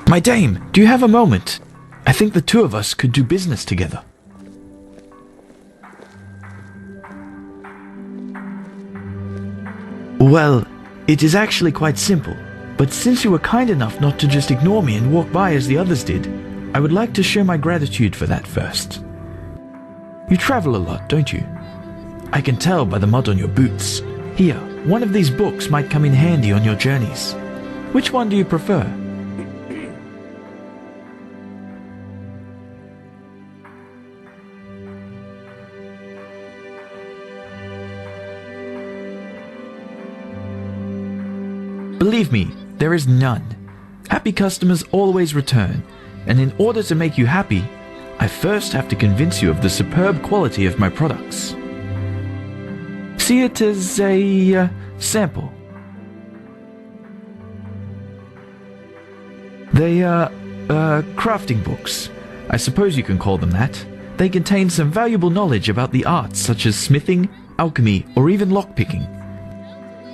My dame, do you have a moment? I think the two of us could do business together. Well, it is actually quite simple, but since you were kind enough not to just ignore me and walk by as the others did, I would like to show my gratitude for that first. You travel a lot, don't you? I can tell by the mud on your boots. Here, one of these books might come in handy on your journeys. Which one do you prefer? Believe me, there is none. Happy customers always return, and in order to make you happy, I first have to convince you of the superb quality of my products. See it as a sample. They are crafting books. I suppose you can call them that. They contain some valuable knowledge about the arts such as smithing, alchemy, or even lockpicking.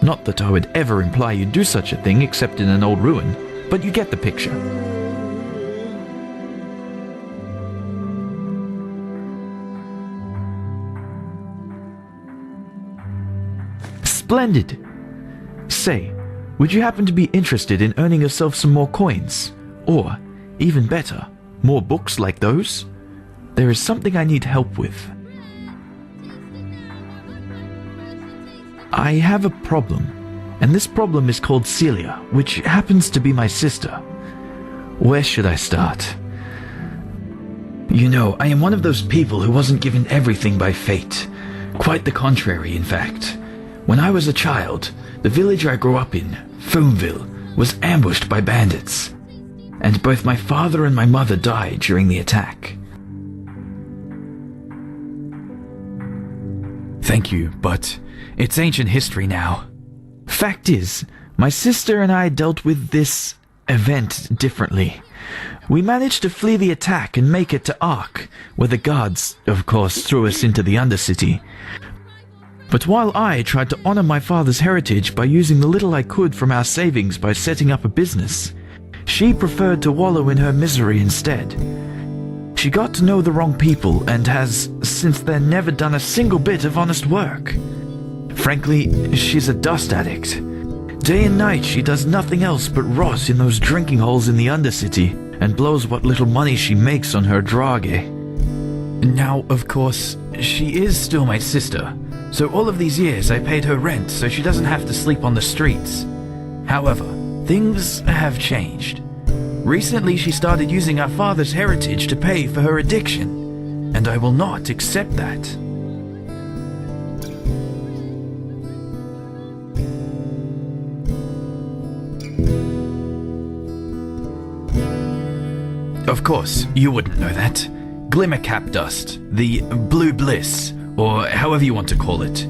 Not that I would ever imply you'd do such a thing except in an old ruin, but you get the picture. Splendid! Say, would you happen to be interested in earning yourself some more coins? Or, even better, more books like those? There is something I need help with. I have a problem, and this problem is called Celia, which happens to be my sister. Where should I start? You know, I am one of those people who wasn't given everything by fate. Quite the contrary, in fact. When I was a child, the village I grew up in, Foamville, was ambushed by bandits, and both my father and my mother died during the attack. Thank you, but it's ancient history now. Fact is, my sister and I dealt with this event differently. We managed to flee the attack and make it to Ark, where the guards, of course, threw us into the Undercity. But while I tried to honor my father's heritage by using the little I could from our savings by setting up a business, she preferred to wallow in her misery instead. She got to know the wrong people and has, since then, never done a single bit of honest work. Frankly, she's a dust addict. Day and night she does nothing else but rot in those drinking holes in the Undercity and blows what little money she makes on her drage. Now, of course, she is still my sister, so all of these years I paid her rent so she doesn't have to sleep on the streets. However, things have changed. Recently she started using our father's heritage to pay for her addiction, and I will not accept that. Of course, you wouldn't know that. Glimmercap dust, the blue bliss, or however you want to call it.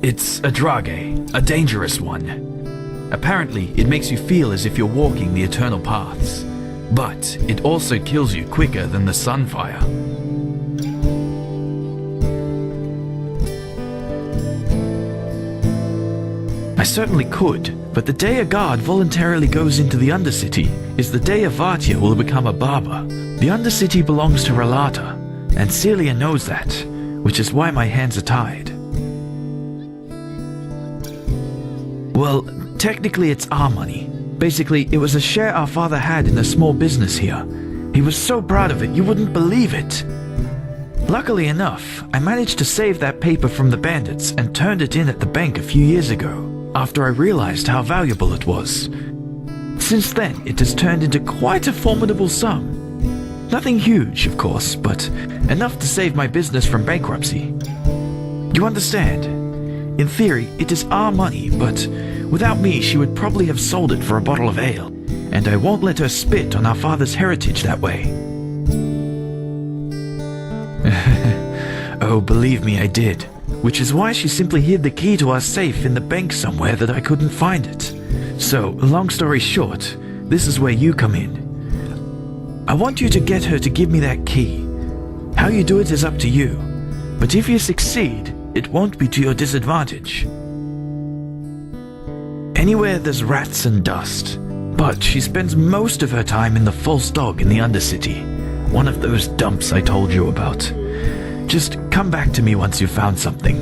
It's a drage, a dangerous one. Apparently, it makes you feel as if you're walking the eternal paths, but it also kills you quicker than the sunfire. I certainly could, but the day a guard voluntarily goes into the Undercity is the day Avatia will become a barber. The Undercity belongs to Relata, and Celia knows that, which is why my hands are tied. Well, technically it's our money. Basically, it was a share our father had in a small business here. He was so proud of it, you wouldn't believe it. Luckily enough, I managed to save that paper from the bandits and turned it in at the bank a few years ago, after I realized how valuable it was. Since then, it has turned into quite a formidable sum. Nothing huge, of course, but enough to save my business from bankruptcy. You understand? In theory, it is our money, but without me, she would probably have sold it for a bottle of ale, and I won't let her spit on our father's heritage that way. Oh, believe me, I did. Which is why she simply hid the key to our safe in the bank somewhere that I couldn't find it. So, long story short, this is where you come in. I want you to get her to give me that key. How you do it is up to you, but if you succeed, it won't be to your disadvantage. Anywhere there's rats and dust, But she spends most of her time in the False Dog in the Undercity. One of those dumps I told you about. Just come back to me once you've found something.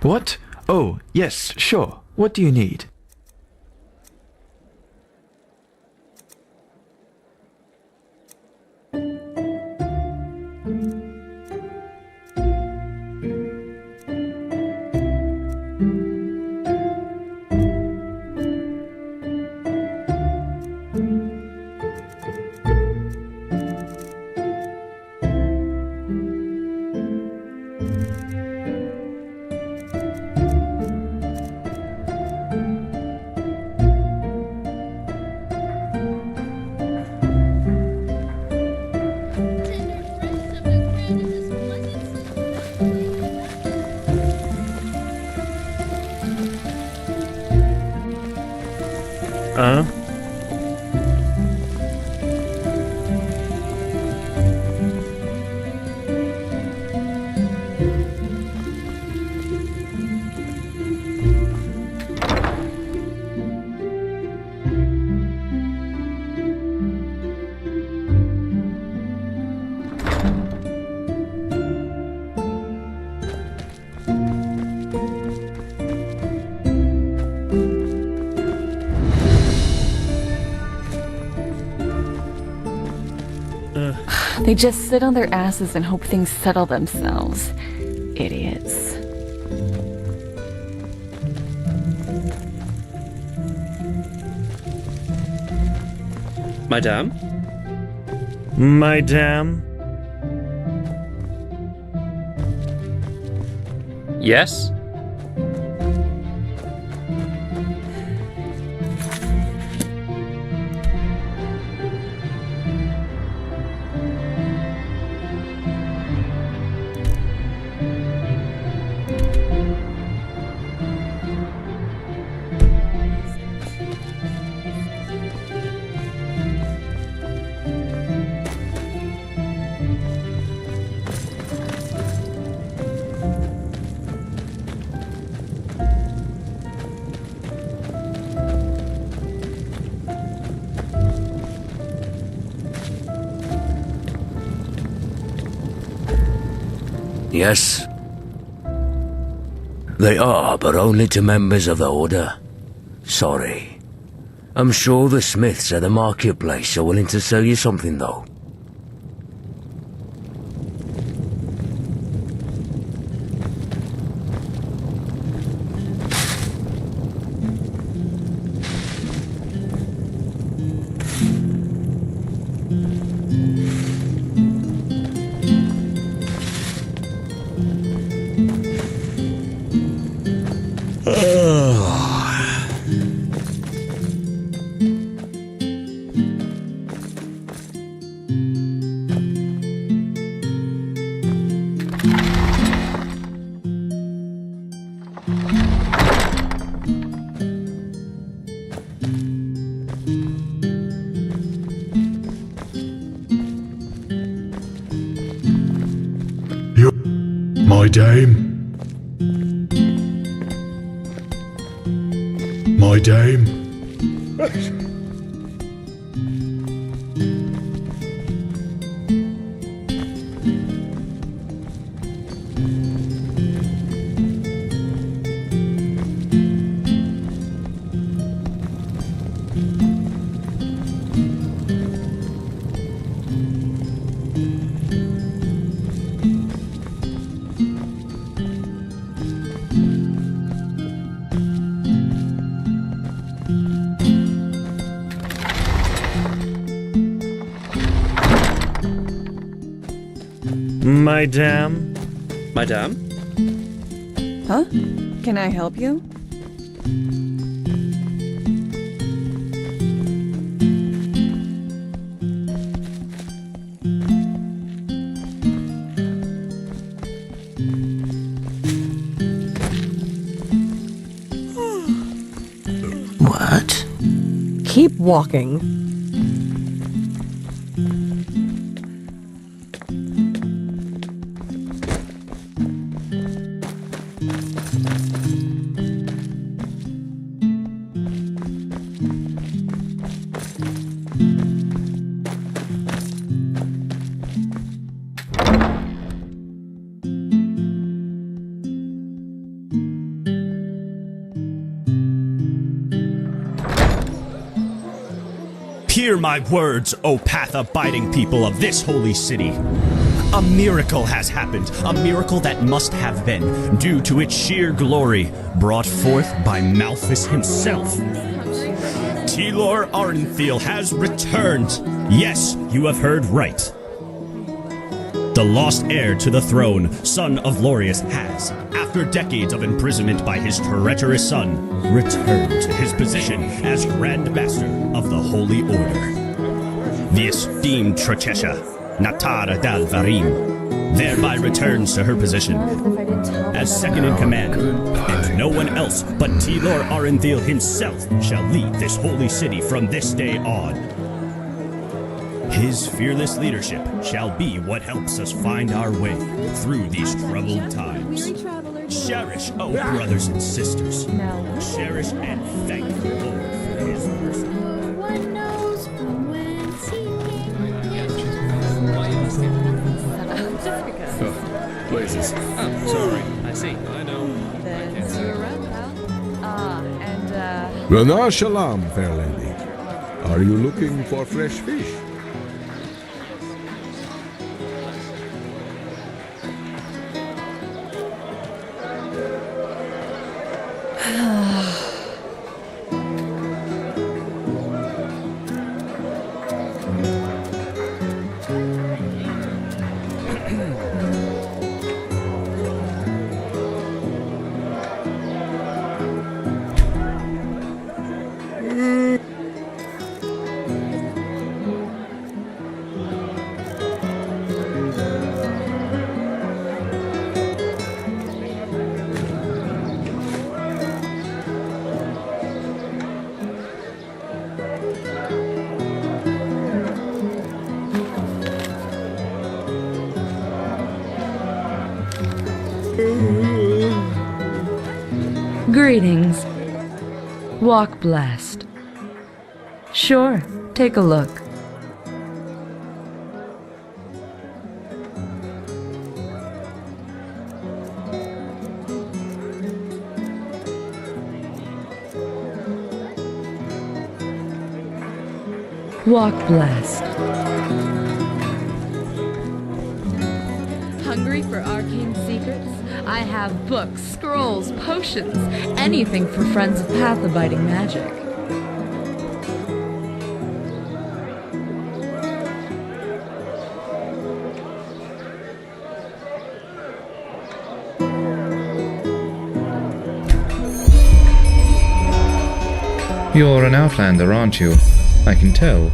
What? Oh, yes, sure. What do you need? They just sit on their asses and hope things settle themselves. Idiots. Madame? Madame? Yes? Yes. They are, but only to members of the Order. Sorry. I'm sure the smiths at the marketplace are willing to sell you something, though. My dame. My dame. Madame? Madame? Huh? Can I help you? What? Keep walking. Hear my words, O path-abiding people of this holy city. A miracle has happened, a miracle that must have been, due to its sheer glory, brought forth by Malthus himself. Telor Arenthil has returned. Yes, you have heard right. The lost heir to the throne, son of Lorius, has, after decades of imprisonment by his treacherous son, returned to his position as Grand Master of the Holy Order. The esteemed Trakesha, Natara Dal Varim, thereby returns to her position as second in command, and no one else but Telor Arenthil himself shall lead this holy city from this day on. His fearless leadership shall be what helps us find our way through these troubled times. Cherish, oh brothers and sisters, cherish and thank the Lord for his mercy. One knows from whence he came. Just because. Places. Oh, sorry. I see. I know. Then see you around, pal. And Rana Shalom, fair lady. Are you looking for fresh fish? Greetings. Walk blessed. Sure, take a look. Walk blessed. hungry for arcane secrets? I have books, scrolls, potions, anything for friends of path-abiding magic. You're an Outlander, aren't you? I can tell.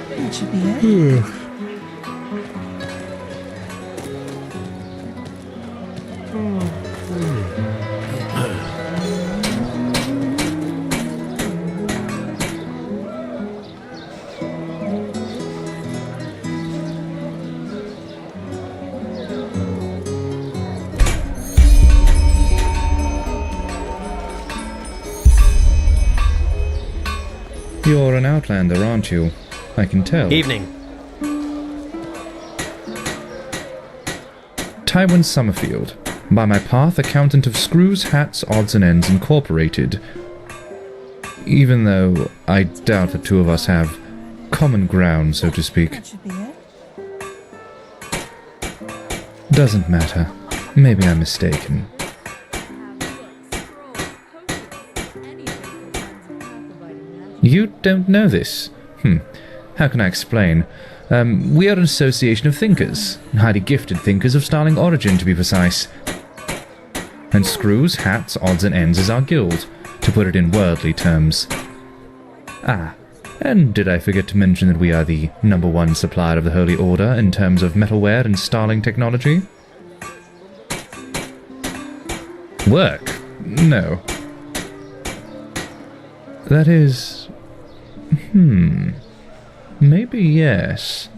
That should be it. You're an Outlander, aren't you? I can tell. Evening. Tywin Summerfield. By my path, accountant of Screws, Hats, Odds and Ends Incorporated. Even though I doubt the two of us have common ground, so to speak. That should be it. Doesn't matter. Maybe I'm mistaken. You don't know this? How can I explain? We are an association of thinkers. Highly gifted thinkers of startling origin, to be precise. And Screws, Hats, Odds and Ends is our guild, to put it in worldly terms. Ah, and did I forget to mention that we are the #1 supplier of the Holy Order in terms of metalware and starling technology? Work? No. That is... Maybe yes.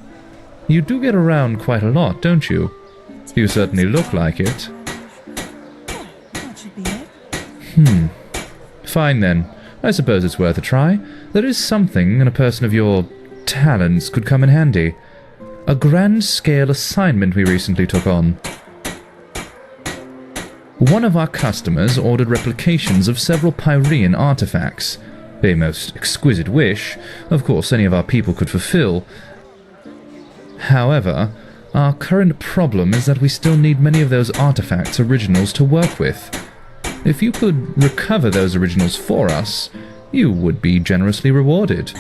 You do get around quite a lot, don't you? You certainly look like it. That should be it. Fine then. I suppose it's worth a try. There is something in a person of your talents could come in handy. A grand-scale assignment we recently took on. One of our customers ordered replications of several Pyrean artifacts. A most exquisite wish, of course any of our people could fulfill. However, our current problem is that we still need many of those artifacts' originals to work with. If you could recover those originals for us, you would be generously rewarded.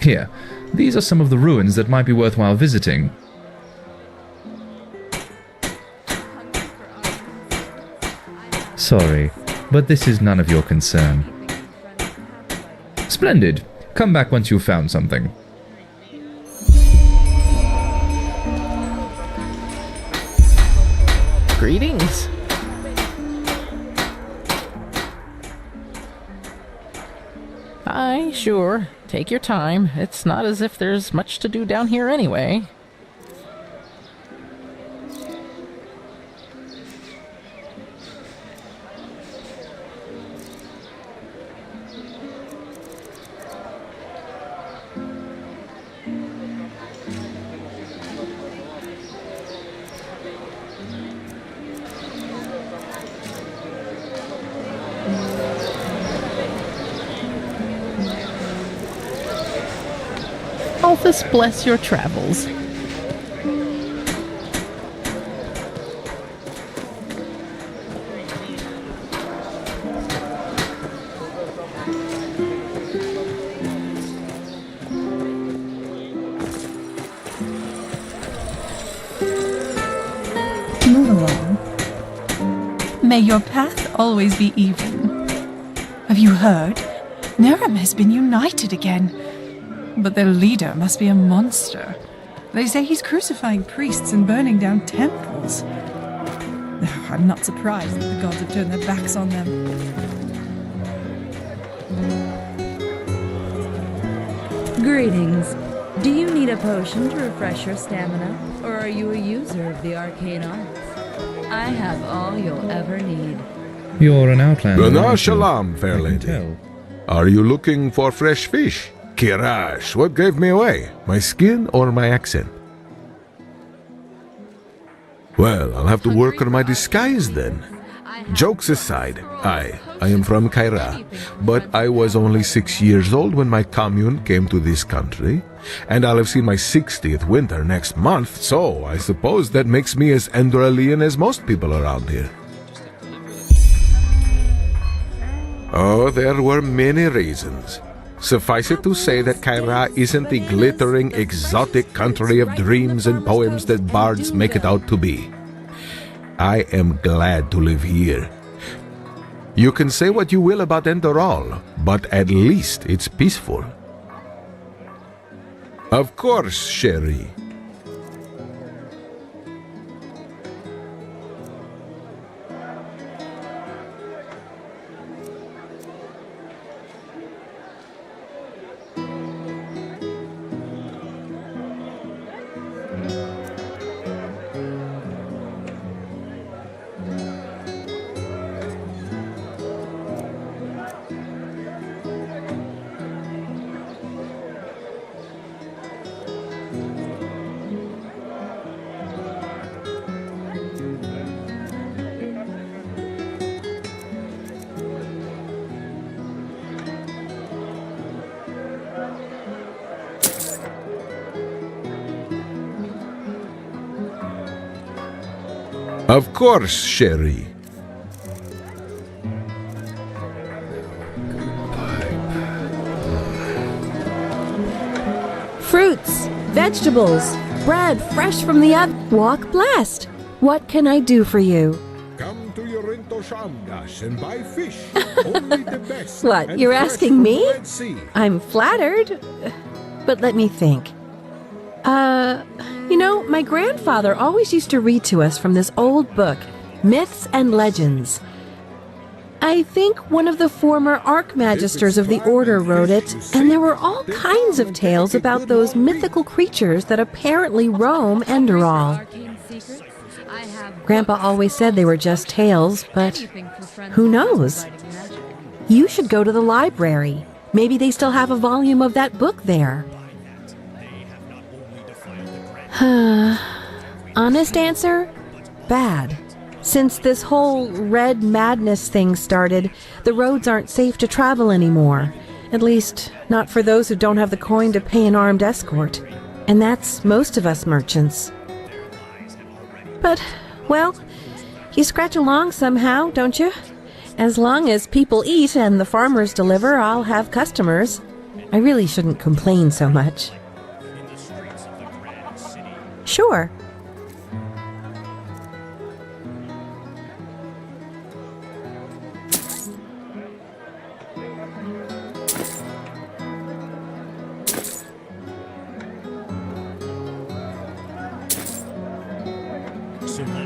Here, these are some of the ruins that might be worthwhile visiting. Sorry, but this is none of your concern. Splendid. Come back once you've found something. Greetings. Aye, sure. Take your time. It's not as if there's much to do down here anyway. Alphys bless your travels. Move along. May your path always be even. Have you heard? Nerem has been united again. But their leader must be a monster. They say he's crucifying priests and burning down temples. I'm not surprised that the gods have turned their backs on them. Greetings. Do you need a potion to refresh your stamina, or are you a user of the arcane arts? I have all you'll ever need. You're an outlander. Bana Shalom, fair I can lady. tell. Are you looking for fresh fish? Kirash, what gave me away? My skin or my accent? Well, I'll have to work on my disguise then. Jokes aside, I am from Kaira, but I was only 6 years old when my commune came to this country, and I'll have seen my 60th winter next month, so I suppose that makes me as Enderalian as most people around here. Oh, there were many reasons. Suffice it to say that Kaira isn't the glittering, exotic country of dreams and poems that bards make it out to be. I am glad to live here. You can say what you will about Enderal, but at least it's peaceful. Of course, Sherry. Of course, Sherry. Fruits, vegetables, bread fresh from the oven. Walk blessed. What can I do for you? Come to Yorinto Shamgash and buy fish. Only the best. What, and you're fresh asking from the me? Red Sea. I'm flattered. But let me think. You know, my grandfather always used to read to us from this old book, Myths and Legends. I think one of the former Archmagisters of the Order wrote it, and there were all kinds of tales about those mythical creatures that apparently roam Enderal. Arcane secrets? Grandpa always said they were just tales, but Anything for friends who of knows? Pathfighting magic. You should go to the library. Maybe they still have a volume of that book there. Honest answer? Bad. Since this whole red madness thing started, the roads aren't safe to travel anymore. At least, not for those who don't have the coin to pay an armed escort. And that's most of us merchants. But, well, you scratch along somehow, don't you? As long as people eat and the farmers deliver, I'll have customers. I really shouldn't complain so much. Sure.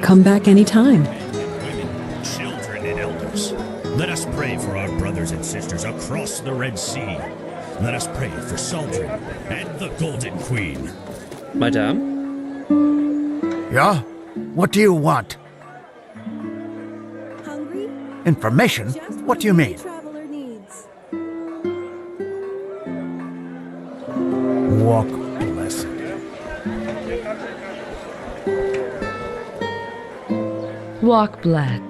Come back anytime. Women, children, and elders. Let us pray for our brothers and sisters across the Red Sea. Let us pray for Saldrin and the Golden Queen. Madame? Yeah? What do you want? Hungry? Information? Just What do you mean? Traveler needs. Walk blessed. Walk black.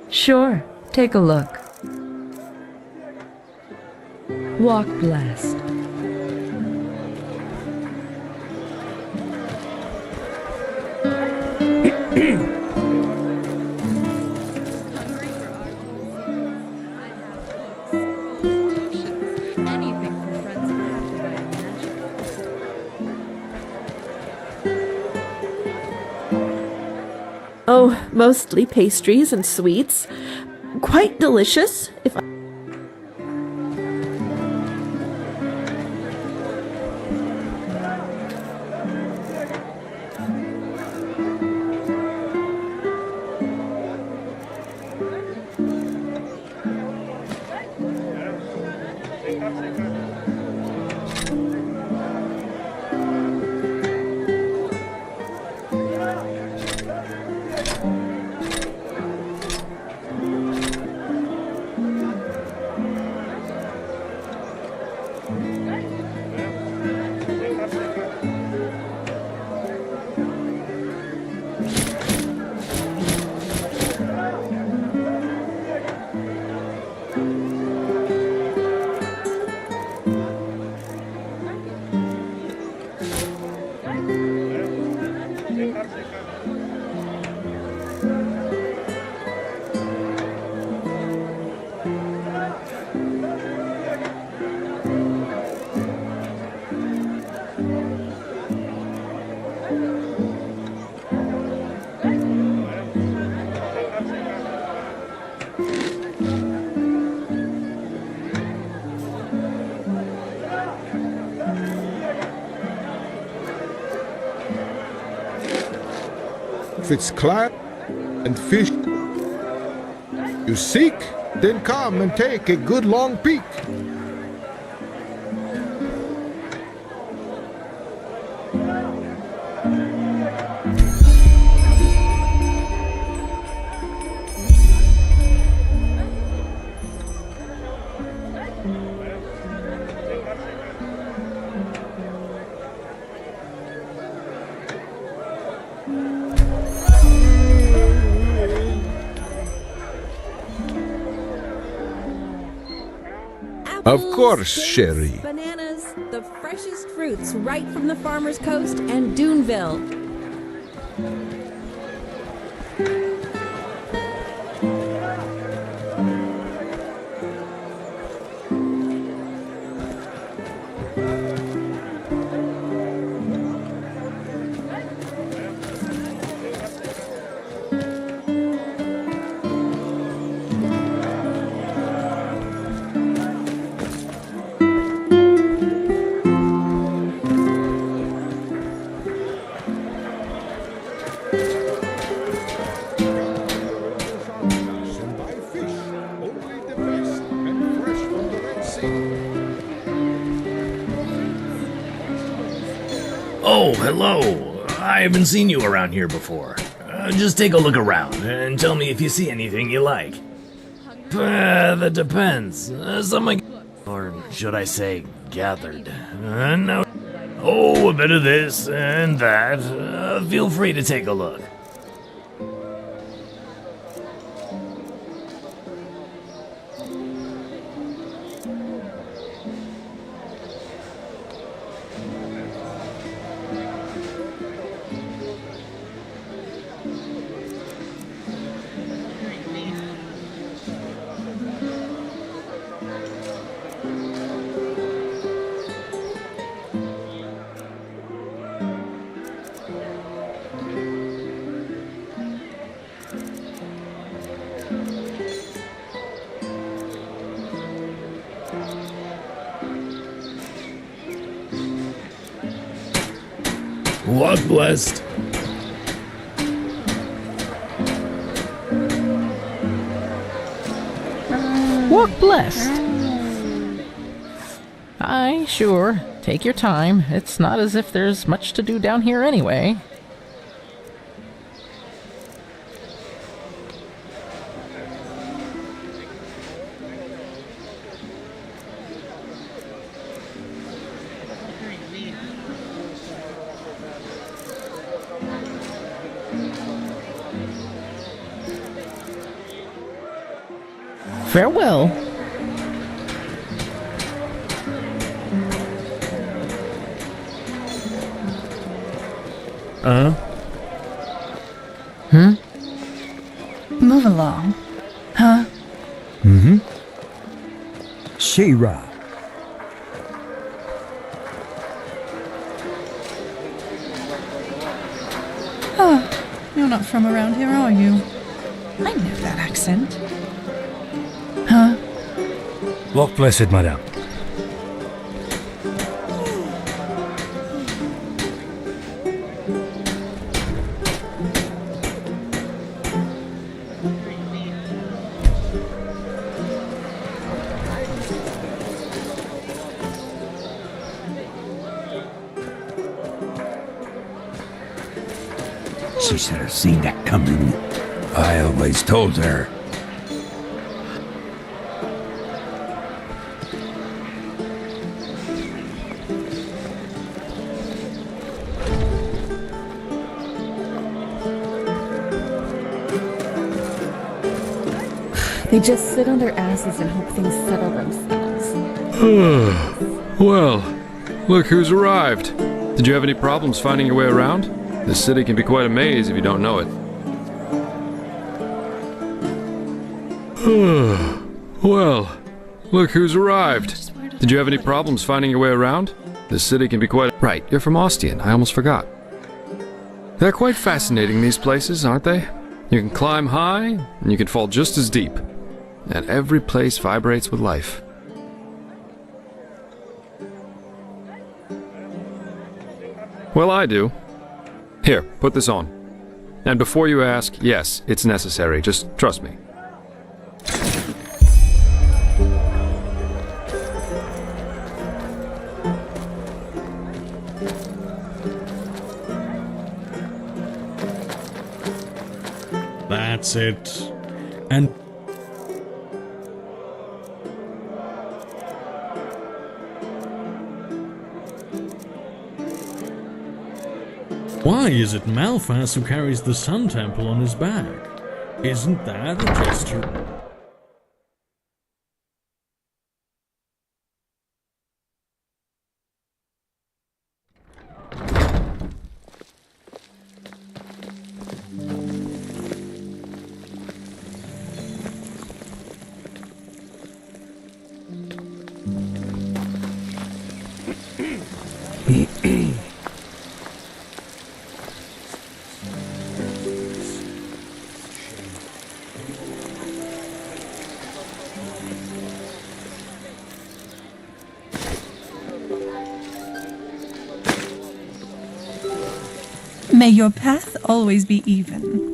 Sure, take a look. Walk blessed. Anything for friends of Pathfighting magic. Oh, mostly pastries and sweets. Quite delicious, if I... If it's clam and fish you seek, then come and take a good long peek. Of course, Sherry. Bananas, the freshest fruits right from the farmer's coast and Duneville. Oh, hello. I haven't seen you around here before. Just take a look around and tell me if you see anything you like. That depends. Some or should I say, gathered. No. Oh, a bit of this and that. Feel free to take a look. Walk blessed. Walk blessed. Aye, sure. Take your time. It's not as if there's much to do down here anyway. Farewell. Move along. Huh? Mm-hmm. She-Ra. Oh, you're not from around here, are you? I know that accent. Huh? Walk blessed, madame. She should have seen that coming. I always told her. They just sit on their asses and hope things settle themselves. Well, look who's arrived. Did you have any problems finding your way around? This city can be quite a maze if you don't know it. Well, look who's arrived. Did you have any problems finding your way around? This city can be quite... Right, you're from Ostian. I almost forgot. They're quite fascinating, these places, aren't they? You can climb high, and you can fall just as deep. And every place vibrates with life. Well, I do. Here, put this on. And before you ask, yes, it's necessary. Just trust me. That's it. And why is it Malphas who carries the Sun Temple on his back? Isn't that a gesture? May your path always be even.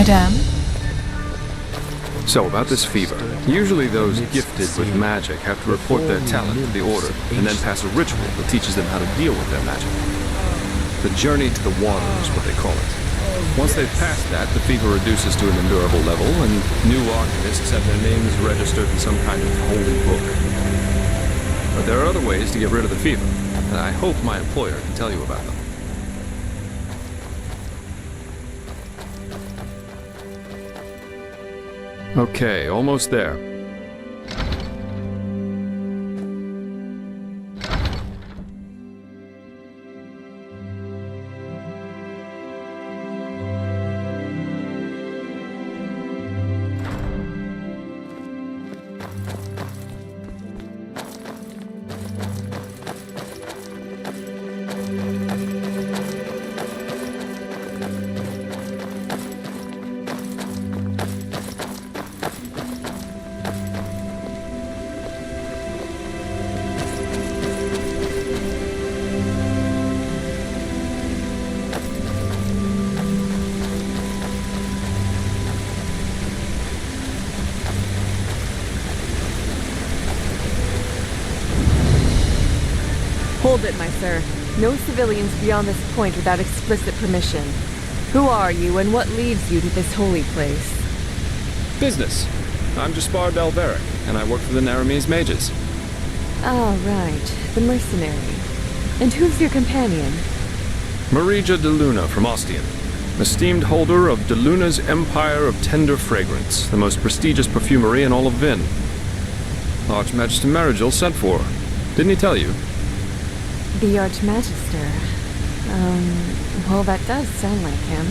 Madame? So, about this fever. Usually those gifted with magic have to report their talent to the Order, and then pass a ritual that teaches them how to deal with their magic. The journey to the water is what they call it. Once they've passed that, the fever reduces to an endurable level, and new arcanists have their names registered in some kind of holy book. But there are other ways to get rid of the fever, and I hope my employer can tell you about them. Okay, almost there. Hold it, my sir. No civilians beyond this point without explicit permission. Who are you, and what leads you to this holy place? Business. I'm Jaspar Belveric, and I work for the Naramese mages. Oh, right. The mercenary. And who's your companion? Marija de Luna from Ostian, esteemed holder of de Luna's Empire of Tender Fragrance, the most prestigious perfumery in all of Vin. Archmagister Marigil sent for her. Didn't he tell you? The Archmagister. Well, that does sound like him.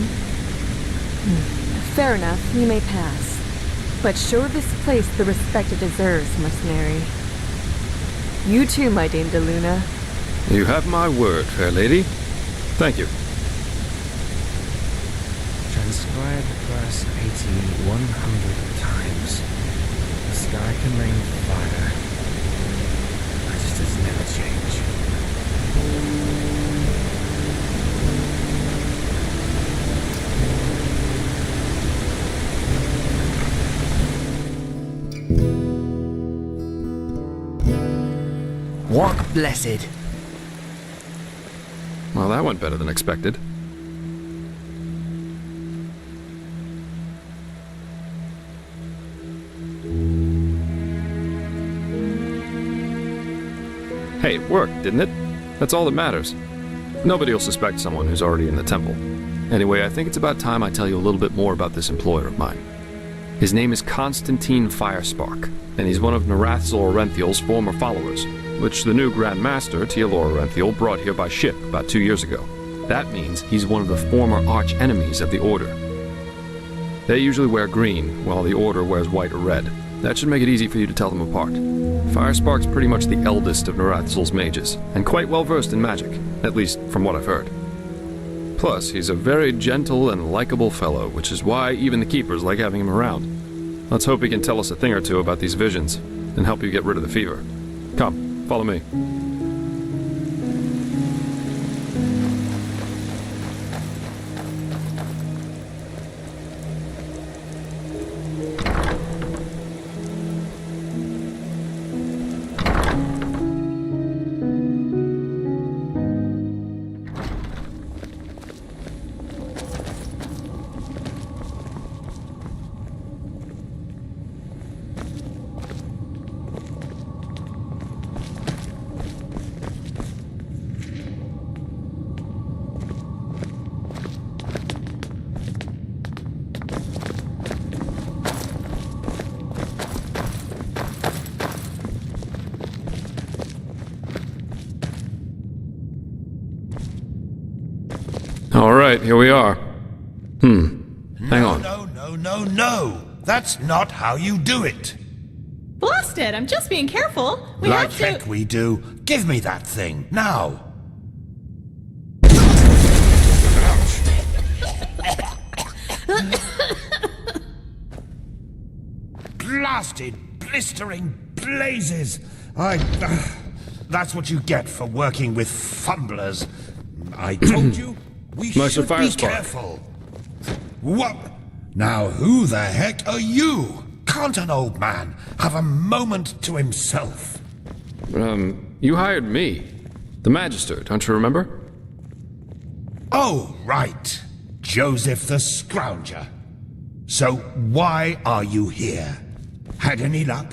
Fair enough, you may pass. But show this place the respect it deserves, mercenary. You too, my Dame de Luna. You have my word, fair lady. Thank you. Transcribe verse 80 100 times. The sky can rain fire. Magisters never change. Walk blessed. Well, that went better than expected. Hey, it worked, didn't it? That's all that matters. Nobody will suspect someone who's already in the temple. Anyway, I think it's about time I tell you a little bit more about this employer of mine. His name is Constantine Firespark, and he's one of Narathzor Orenthiel's former followers, which the new Grand Master, Tialor Orenthiel, brought here by ship about 2 years ago. That means he's one of the former arch-enemies of the Order. They usually wear green, while the Order wears white or red. That should make it easy for you to tell them apart. Firespark's pretty much the eldest of Narathzul's mages, and quite well versed in magic, at least from what I've heard. Plus, he's a very gentle and likable fellow, which is why even the keepers like having him around. Let's hope he can tell us a thing or two about these visions, and help you get rid of the fever. Come, follow me. Alright, here we are. Hang on. No. That's not how you do it. Blast it! I'm just being careful. We Like have to... heck we do. Give me that thing, now. Blasted, blistering blazes. That's what you get for working with fumblers. I told you, we Master should be Firespark. careful. What? Now who the heck are you? Can't an old man have a moment to himself? You hired me. The Magister, don't you remember? Oh, right. Joseph the Scrounger. So why are you here? Had any luck?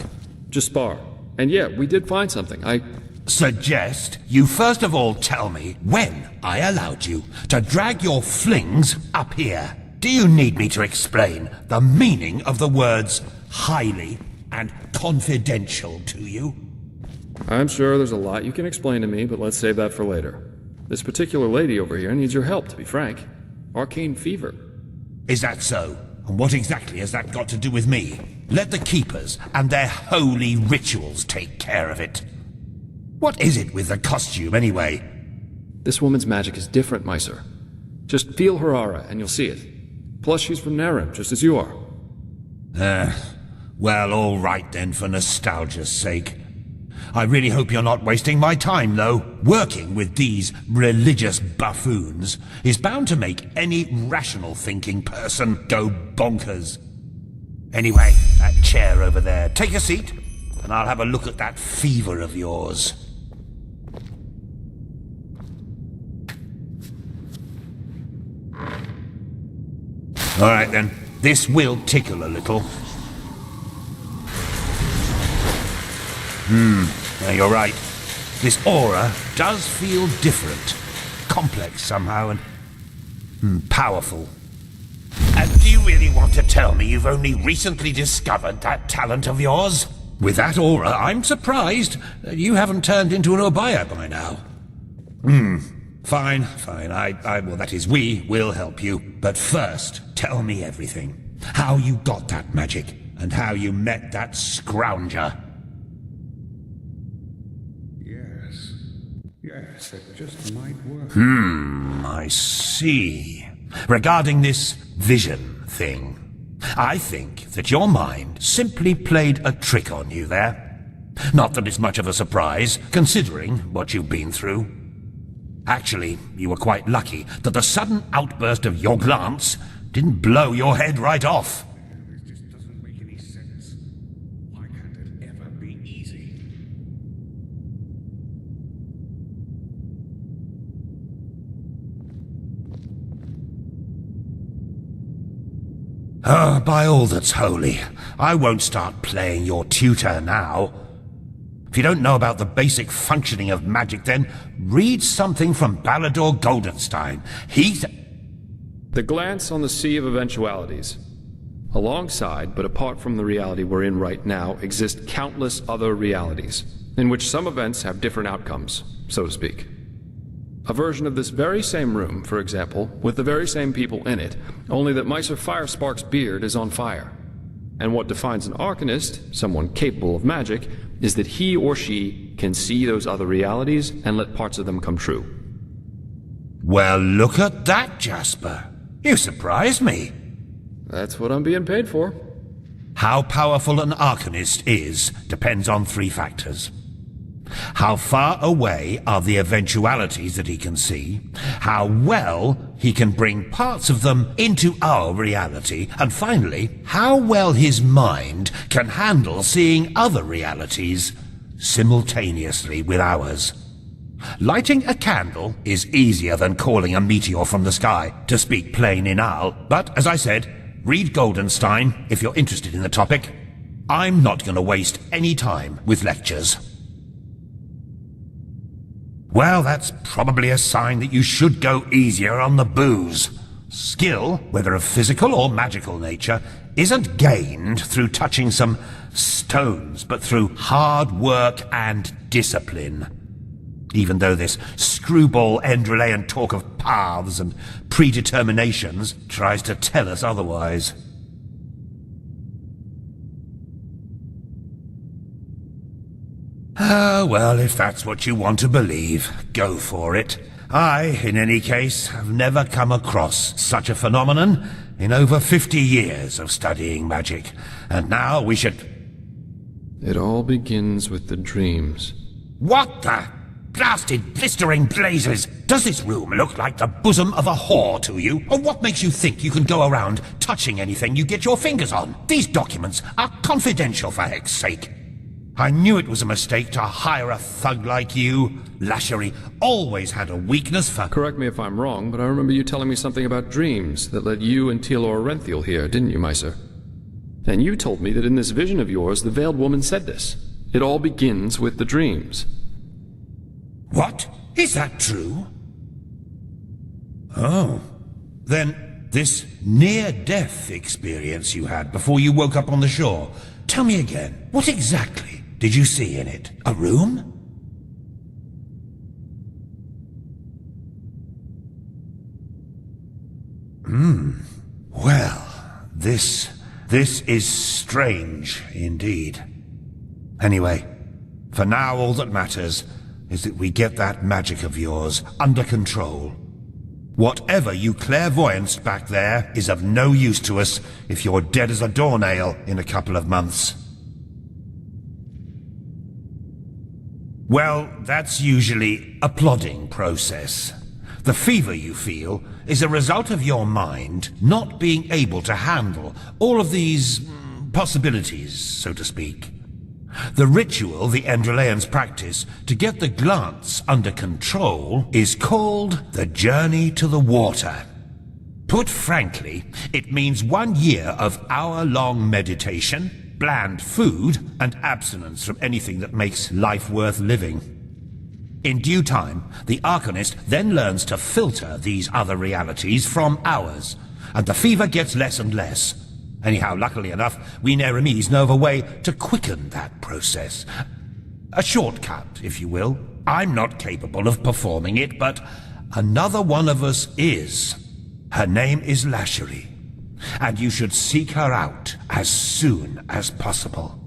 Just spar. And yeah, we did find something. I suggest you first of all tell me when I allowed you to drag your flings up here. Do you need me to explain the meaning of the words highly and confidential to you? I'm sure there's a lot you can explain to me, but let's save that for later. This particular lady over here needs your help, to be frank. Arcane fever. Is that so? And what exactly has that got to do with me? Let the Keepers and their holy rituals take care of it. What is it with the costume, anyway? This woman's magic is different, Meiser. Just feel her aura, and you'll see it. Plus, she's from Narim, just as you are. Well, all right then, for nostalgia's sake. I really hope you're not wasting my time, though. Working with these religious buffoons is bound to make any rational thinking person go bonkers. Anyway, that chair over there. Take a seat, and I'll have a look at that fever of yours. All right then, this will tickle a little. Now you're right. This aura does feel different. Complex somehow and powerful. And do you really want to tell me you've only recently discovered that talent of yours? With that aura, I'm surprised that you haven't turned into an Obaya by now. Fine. Well, that is, we will help you. But first, tell me everything. How you got that magic, and how you met that Scrounger. Yes, it just might work. I see. Regarding this vision thing, I think that your mind simply played a trick on you there. Not that it's much of a surprise, considering what you've been through. Actually, you were quite lucky that the sudden outburst of your glance didn't blow your head right off. This just doesn't make any sense. Why can't it ever be easy? By all that's holy, I won't start playing your tutor now. If you don't know about the basic functioning of magic, then read something from Balador Goldenstein. The glance on the sea of eventualities. Alongside, but apart from the reality we're in right now, exist countless other realities, in which some events have different outcomes, so to speak. A version of this very same room, for example, with the very same people in it, only that Meiser Firespark's beard is on fire. And what defines an Arcanist, someone capable of magic, is that he or she can see those other realities and let parts of them come true. Well, look at that, Jasper. You surprised me. That's what I'm being paid for. How powerful an Arcanist is depends on 3 factors. How far away are the eventualities that he can see, how well he can bring parts of them into our reality, and finally, how well his mind can handle seeing other realities simultaneously with ours. Lighting a candle is easier than calling a meteor from the sky, to speak plain Inal, but as I said, read Goldenstein if you're interested in the topic. I'm not going to waste any time with lectures. Well, that's probably a sign that you should go easier on the booze. Skill, whether of physical or magical nature, isn't gained through touching some stones, but through hard work and discipline. Even though this screwball Enderalian talk of paths and predeterminations tries to tell us otherwise. Well, if that's what you want to believe, go for it. I, in any case, have never come across such a phenomenon in over 50 years of studying magic. And now we should... It all begins with the dreams. What the... blasted, blistering blazes! Does this room look like the bosom of a whore to you? Or what makes you think you can go around touching anything you get your fingers on? These documents are confidential, for heck's sake. I knew it was a mistake to hire a thug like you. Lashery always had a weakness for— Correct me if I'm wrong, but I remember you telling me something about dreams that led you and Tealor Renthiel here, didn't you, my sir? And you told me that in this vision of yours, the Veiled Woman said this. It all begins with the dreams. What? Is that true? Oh. Then this near-death experience you had before you woke up on the shore, tell me again, what exactly did you see in it? A room? Well, this is strange indeed. Anyway, for now all that matters is that we get that magic of yours under control. Whatever you clairvoyanced back there is of no use to us if you're dead as a doornail in a couple of months. Well, that's usually a plodding process. The fever you feel is a result of your mind not being able to handle all of these possibilities, so to speak. The ritual the Enderalians practice to get the glance under control is called the Journey to the Water. Put frankly, it means 1 year of hour-long meditation, bland food, and abstinence from anything that makes life worth living. In due time, the Arcanist then learns to filter these other realities from ours, and the fever gets less and less. Anyhow, luckily enough, we Neremes know of a way to quicken that process. A shortcut, if you will. I'm not capable of performing it, but another one of us is. Her name is Lashery, and you should seek her out as soon as possible.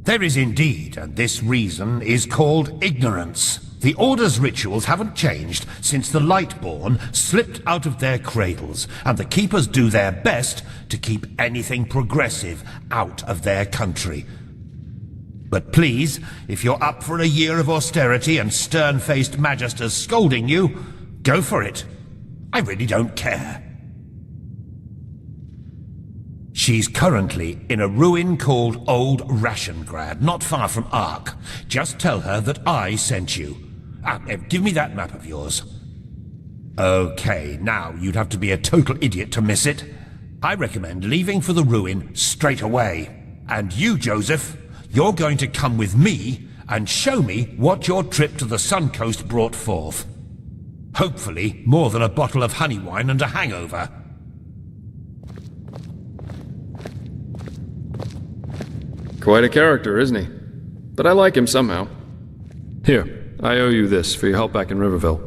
There is indeed, and this reason is called ignorance. The Order's rituals haven't changed since the Lightborn slipped out of their cradles, and the Keepers do their best to keep anything progressive out of their country. But please, if you're up for a year of austerity and stern-faced magisters scolding you, go for it. I really don't care. She's currently in a ruin called Old Rashengrad, not far from Ark. Just tell her that I sent you. Give me that map of yours. Okay, now you'd have to be a total idiot to miss it. I recommend leaving for the ruin straight away. And you, Joseph, you're going to come with me and show me what your trip to the Sun Coast brought forth. Hopefully, more than a bottle of honey wine and a hangover. Quite a character, isn't he? But I like him somehow. Here, I owe you this for your help back in Riverville.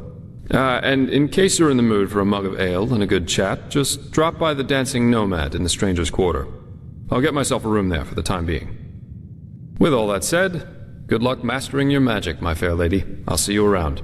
And in case you're in the mood for a mug of ale and a good chat, just drop by the Dancing Nomad in the Stranger's Quarter. I'll get myself a room there for the time being. With all that said, good luck mastering your magic, my fair lady. I'll see you around.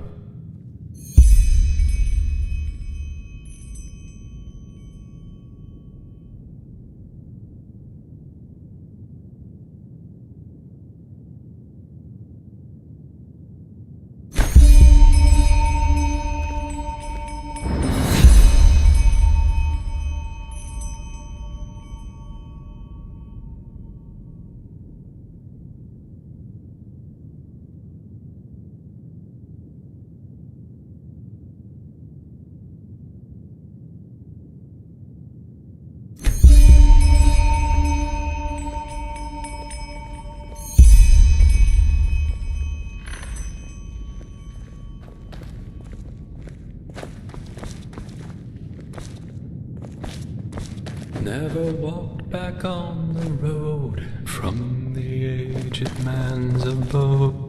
Never walked back on the road from the aged man's abode.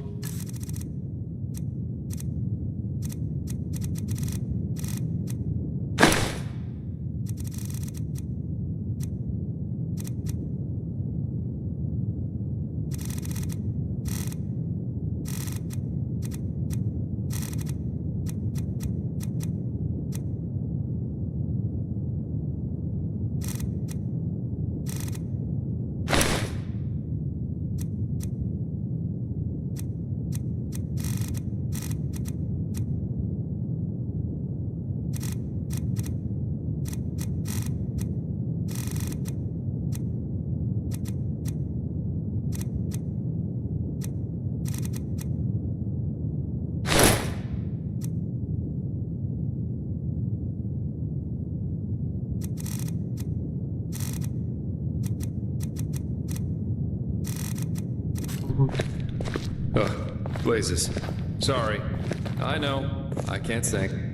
Ugh, blazes. Sorry. I know. I can't sing.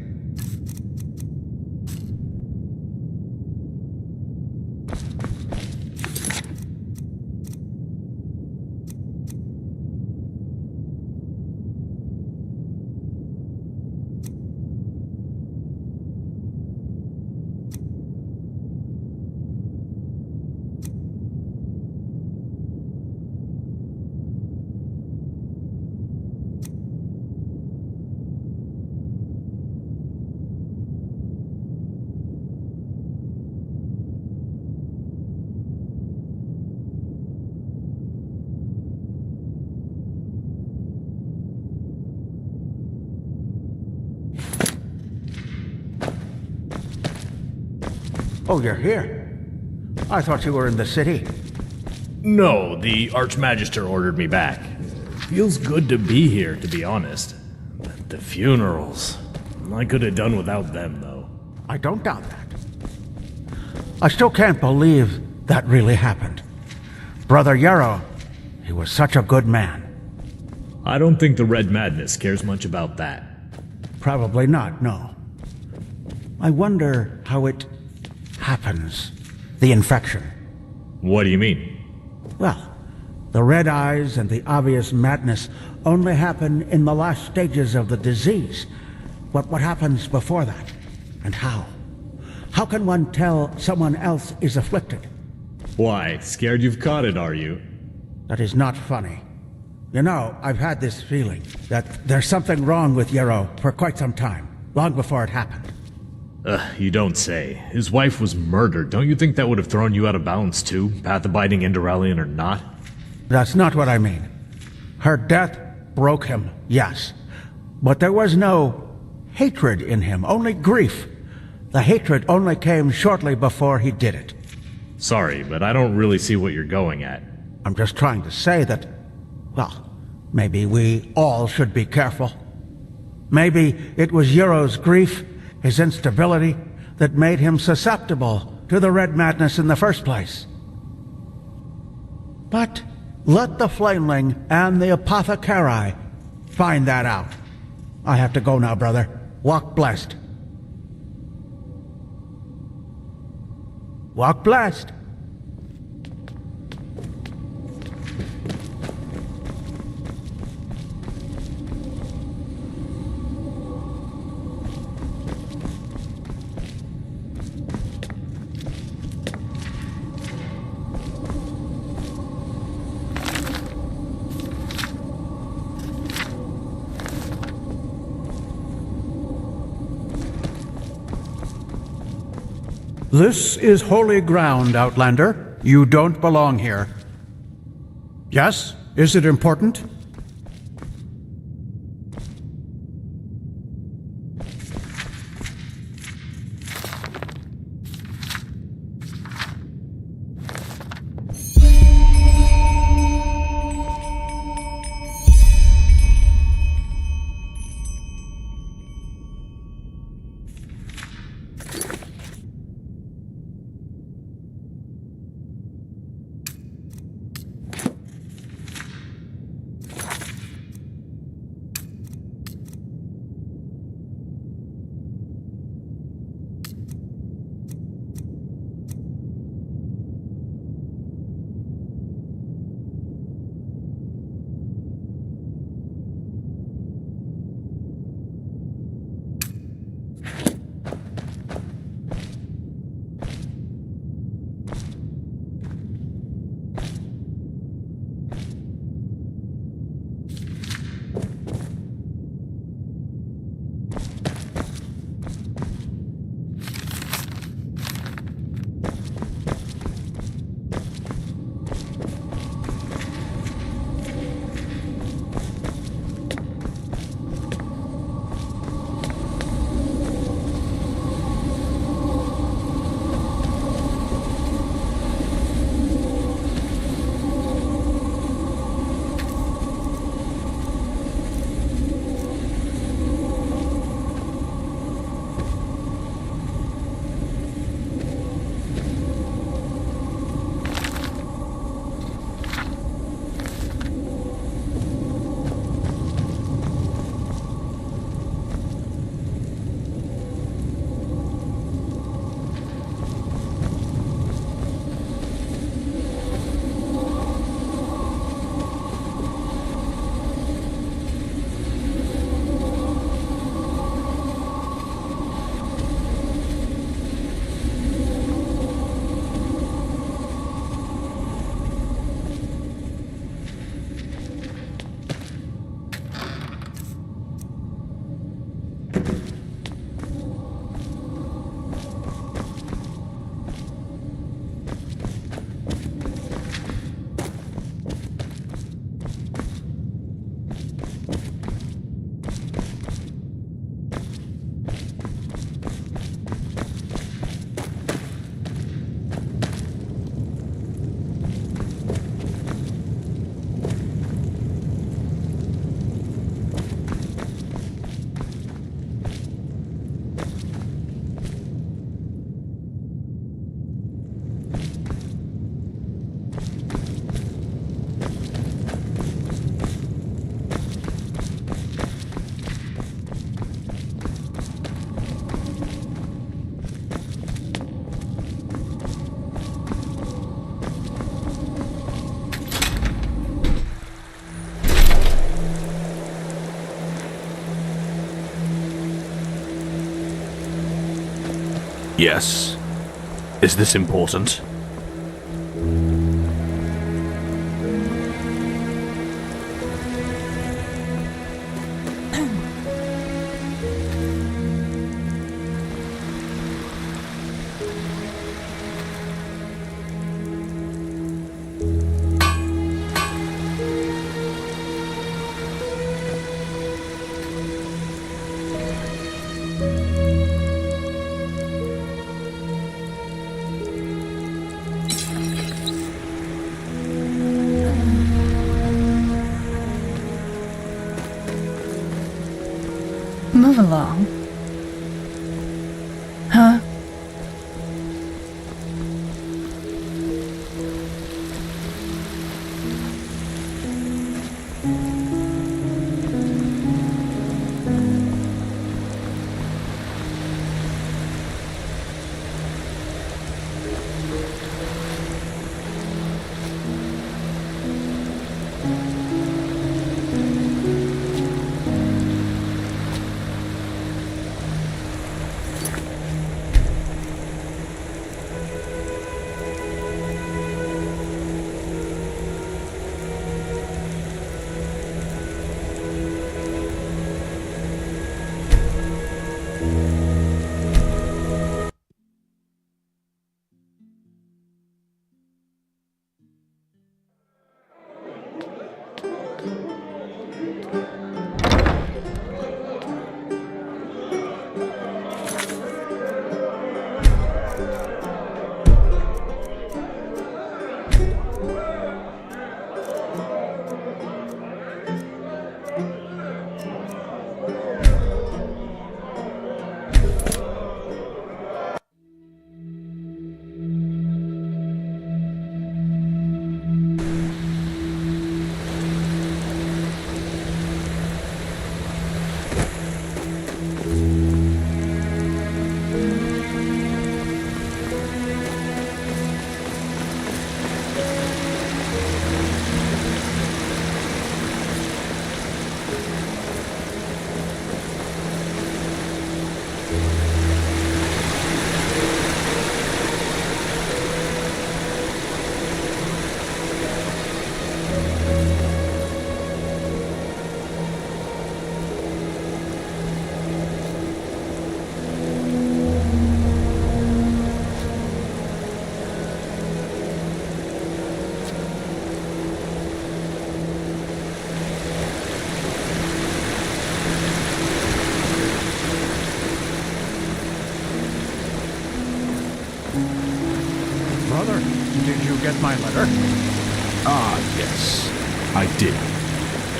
Oh, you're here? I thought you were in the city. No, the Archmagister ordered me back. Feels good to be here, to be honest. But the funerals... I could have done without them, though. I don't doubt that. I still can't believe that really happened. Brother Yarrow, he was such a good man. I don't think the Red Madness cares much about that. Probably not, no. I wonder how it happens. The infection. What do you mean? Well, the red eyes and the obvious madness only happen in the last stages of the disease. What happens before that? And how? How can one tell someone else is afflicted? Why, scared you've caught it, are you? That is not funny. You know, I've had this feeling that there's something wrong with Yarrow for quite some time, long before it happened. You don't say. His wife was murdered. Don't you think that would have thrown you out of balance too, path-abiding Enderalian or not? That's not what I mean. Her death broke him, yes. But there was no hatred in him, only grief. The hatred only came shortly before he did it. Sorry, but I don't really see what you're going at. I'm just trying to say that, well, maybe we all should be careful. Maybe it was Yarrow's grief, his instability, that made him susceptible to the Red Madness in the first place. But let the Flameling and the Apothecary find that out. I have to go now, brother. Walk blessed. Walk blessed. This is holy ground, Outlander. You don't belong here. Yes? Is it important? Yes. Is this important? Move along. Huh? Brother, did you get my letter? Ah, yes. I did.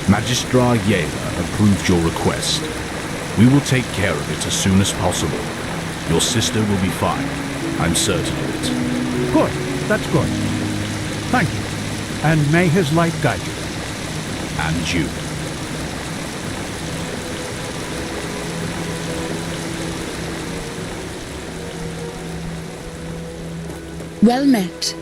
Magistrar Yela approved your request. We will take care of it as soon as possible. Your sister will be fine. I'm certain of it. Good. That's good. Thank you. And may his light guide you. And you. Well met.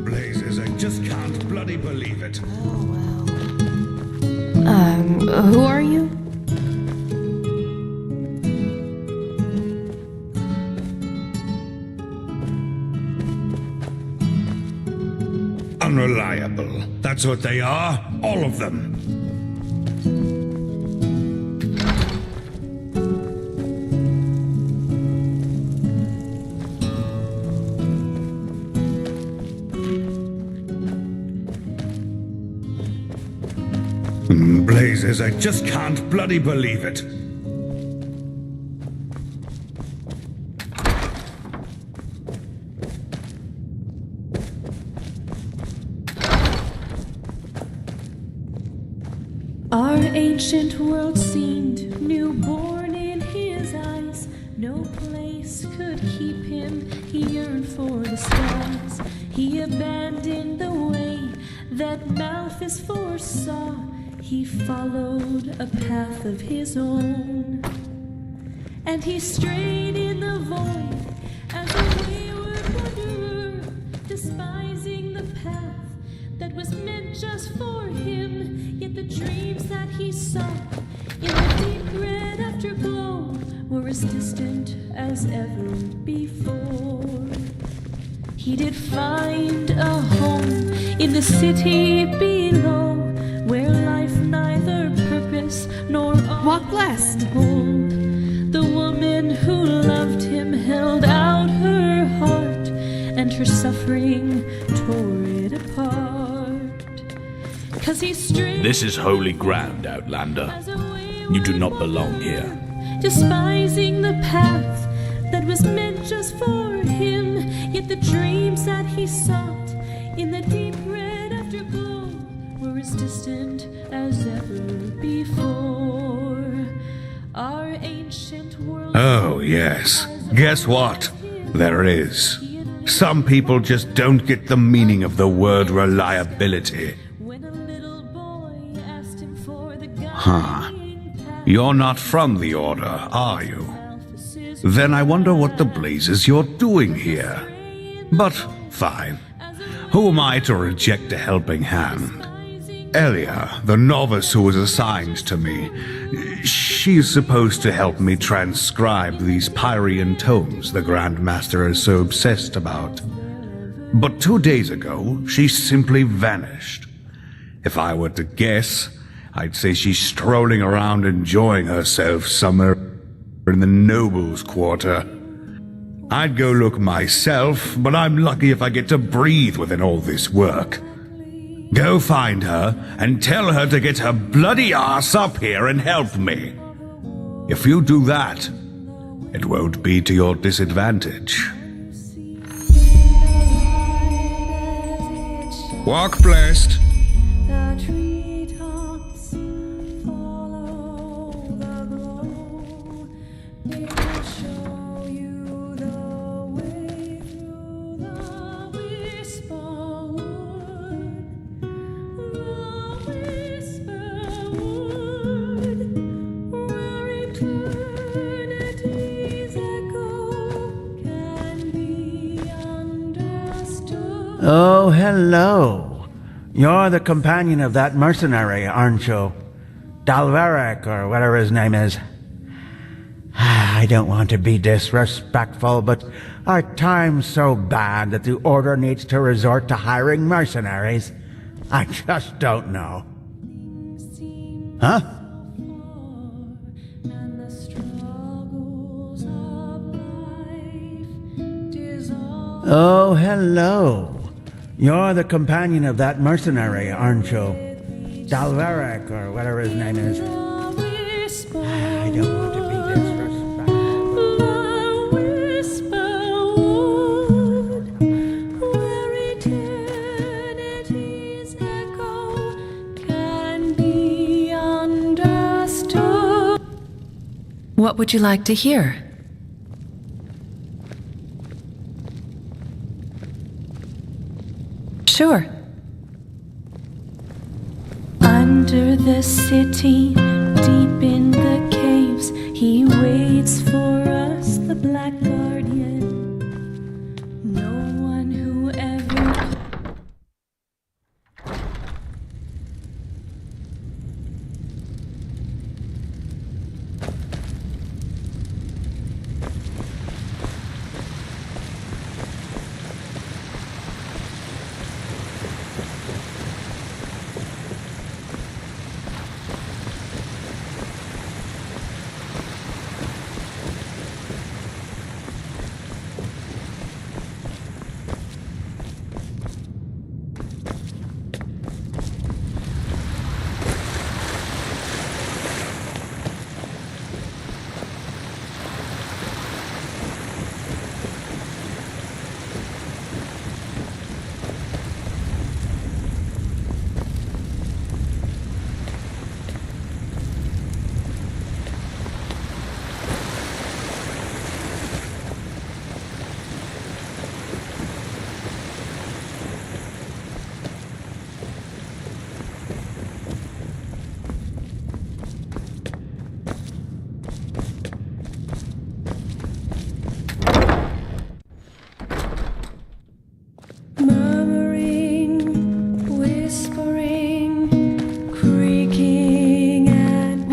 Blazes, I just can't bloody believe it. Who are you? Unreliable. That's what they are. All of them. Blazes, I just can't bloody believe it. Our ancient world seemed newborn in his eyes. No place could keep him, he yearned for the skies. He abandoned the way that Malthus foresaw. he followed a path of his own. And he strayed in the void as a wayward wanderer, despising the path that was meant just for him. Yet the dreams that he sought in the deep red afterglow were as distant as ever before. He did find a home in the city below, where life neither purpose nor Walk blessed. hold. The woman who loved him held out her heart, and her suffering tore it apart. 'Cause he strayed. This is holy ground, Outlander. You do not belong here. Despising the path that was meant just for him, yet the dreams that he sought in the deep red afterglow were as distant as ever before. Our ancient world. Oh, yes. Guess what? There is. Some people just don't get the meaning of the word reliability. Huh. You're not from the Order, are you? Then I wonder what the blazes you're doing here. But, fine. Who am I to reject a helping hand? Elia, the novice who was assigned to me, she's supposed to help me transcribe these Pyrian tomes the Grand Master is so obsessed about. But 2 days ago, she simply vanished. If I were to guess, I'd say she's strolling around enjoying herself somewhere in the nobles' quarter. I'd go look myself, but I'm lucky if I get to breathe within all this work. Go find her and tell her to get her bloody ass up here and help me. If you do that, it won't be to your disadvantage. Walk blessed. The treetops follow the glow. They will show you the way through the whisper wood. The whisper wood, where eternity's echo can be understood. Oh, hello. You're the companion of that mercenary, aren't you? Dalveric, or whatever his name is. I don't want to be disrespectful, but are times so bad that the Order needs to resort to hiring mercenaries? I just don't know. Huh? Oh, hello. You're the companion of that mercenary, aren't you? Dalveric, or whatever his name is. I don't want to be disrespectful. The whisper wood, where eternity's echo can be understood. What would you like to hear? Sure. Under the city, deep in the caves, he waits for us, the Black Guardian. No one who ever.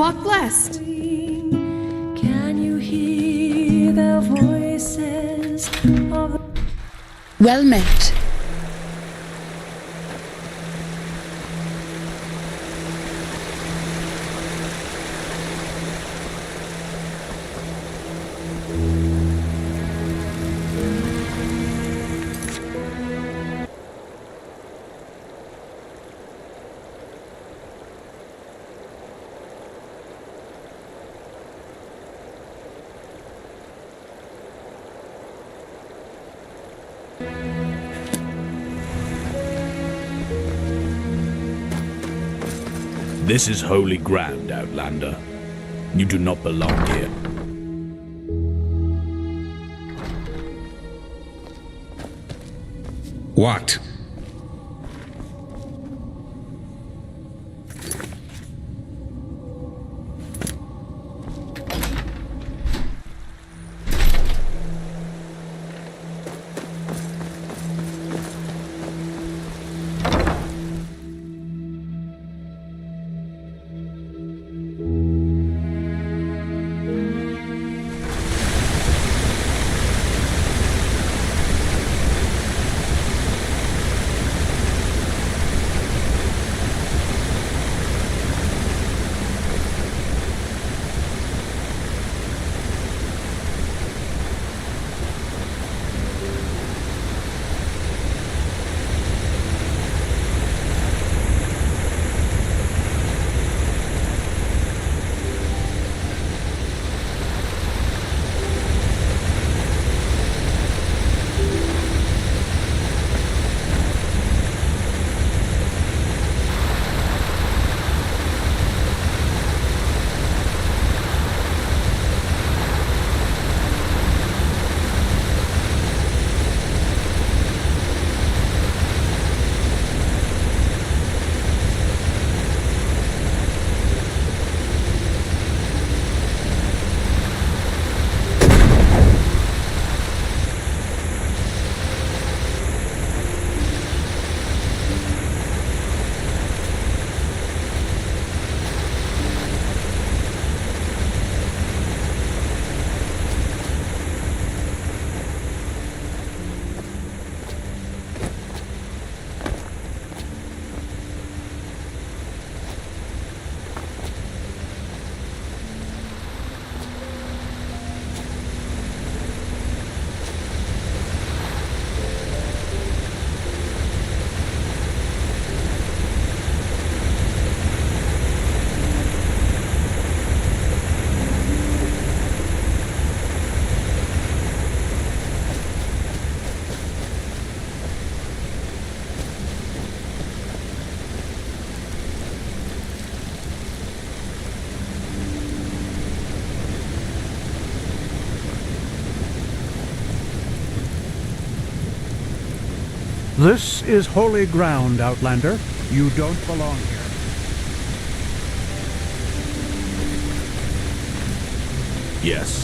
Walk blessed. Can you hear the voices of Well met. This is holy ground, Outlander. You do not belong here. What? This is holy ground, Outlander. You don't belong here. Yes.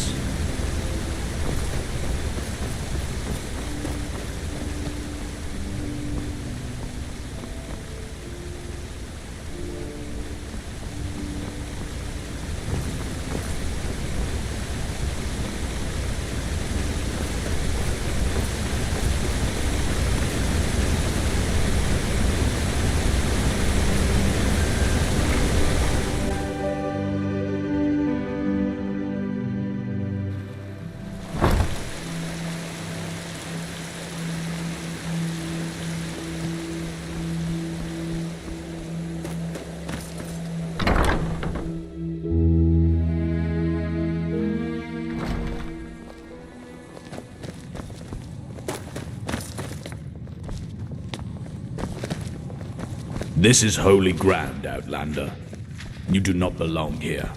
This is holy ground, Outlander. You do not belong here.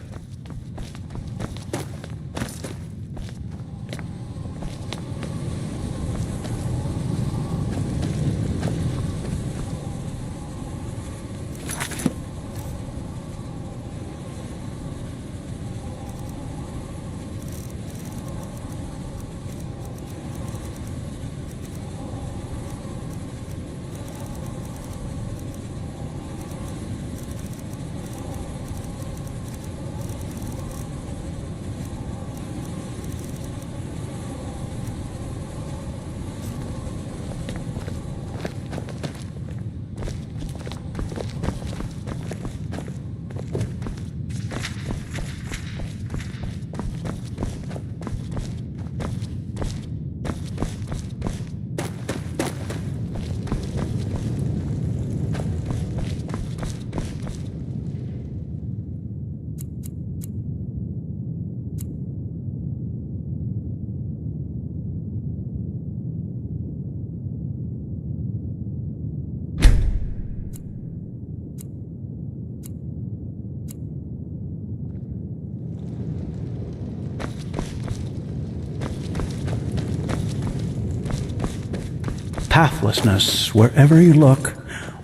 pathlessness wherever you look.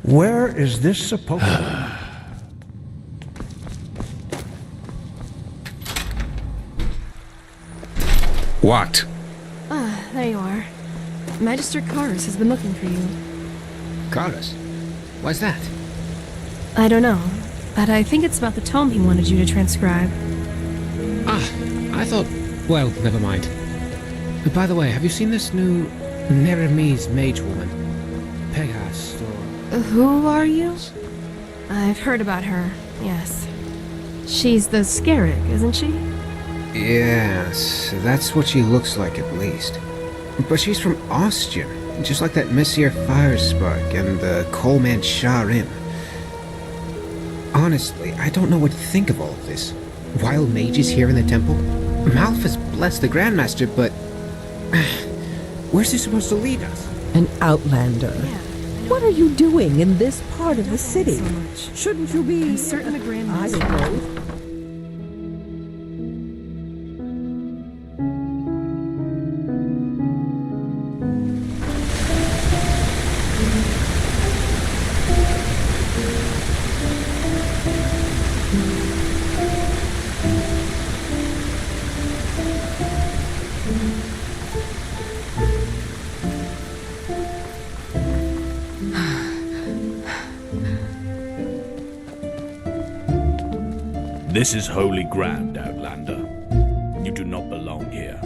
Where is this supposed to What? Ah, there you are. Magister Karus has been looking for you. Karus? Why's that? I don't know, but I think it's about the tome he wanted you to transcribe. Ah, I thought... Well, never mind. By the way, have you seen this new Neremese mage woman? Pegas, or... Who are you? I've heard about her, yes. She's the Scarab, isn't she? Yes, that's what she looks like at least. But she's from Ostia, just like that Messier Firespark and the Coalman Skyrim. Honestly, I don't know what to think of all of this. Wild mages here in the temple? Malphas bless the Grandmaster, but... where's he supposed to lead us? An outlander. What are you doing in this part of the city? Shouldn't you be... I'm certain the Grandmaster... I don't know. This is holy ground, Outlander. You do not belong here.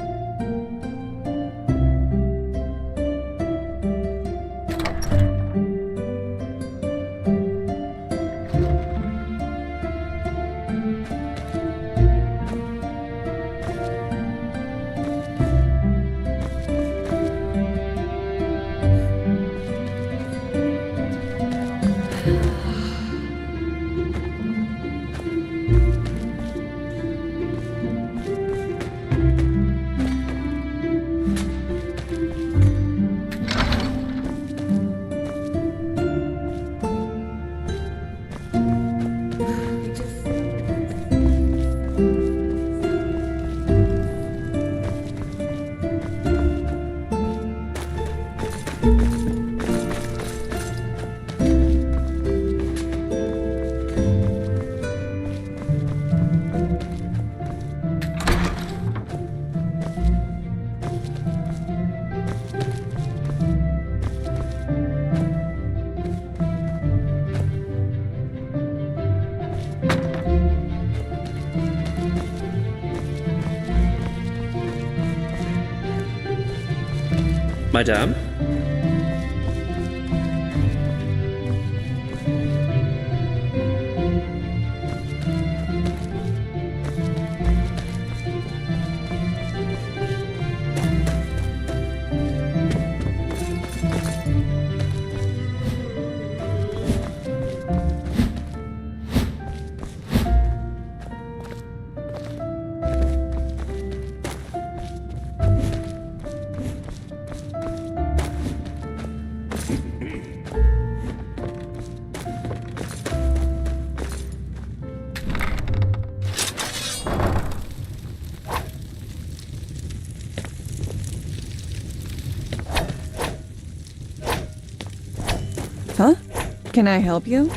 Madame? Huh? Can I help you?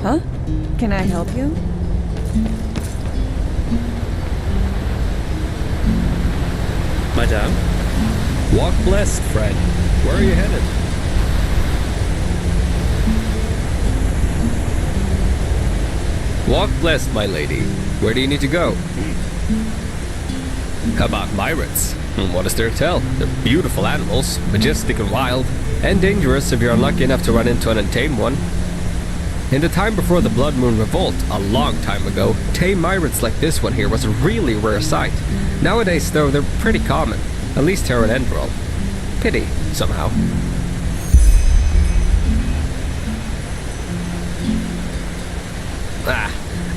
Huh? Can I help you? Madame? Walk blessed, friend. Where are you headed? Walk blessed, my lady. Where do you need to go? About myrads. What is there to tell? They're beautiful animals, majestic and wild, and dangerous if you're unlucky enough to run into an untamed one. In the time before the Blood Moon Revolt, a long time ago, tame myrads like this one here was a really rare sight. Nowadays, though, they're pretty common, at least here in Enderal. Pity, somehow.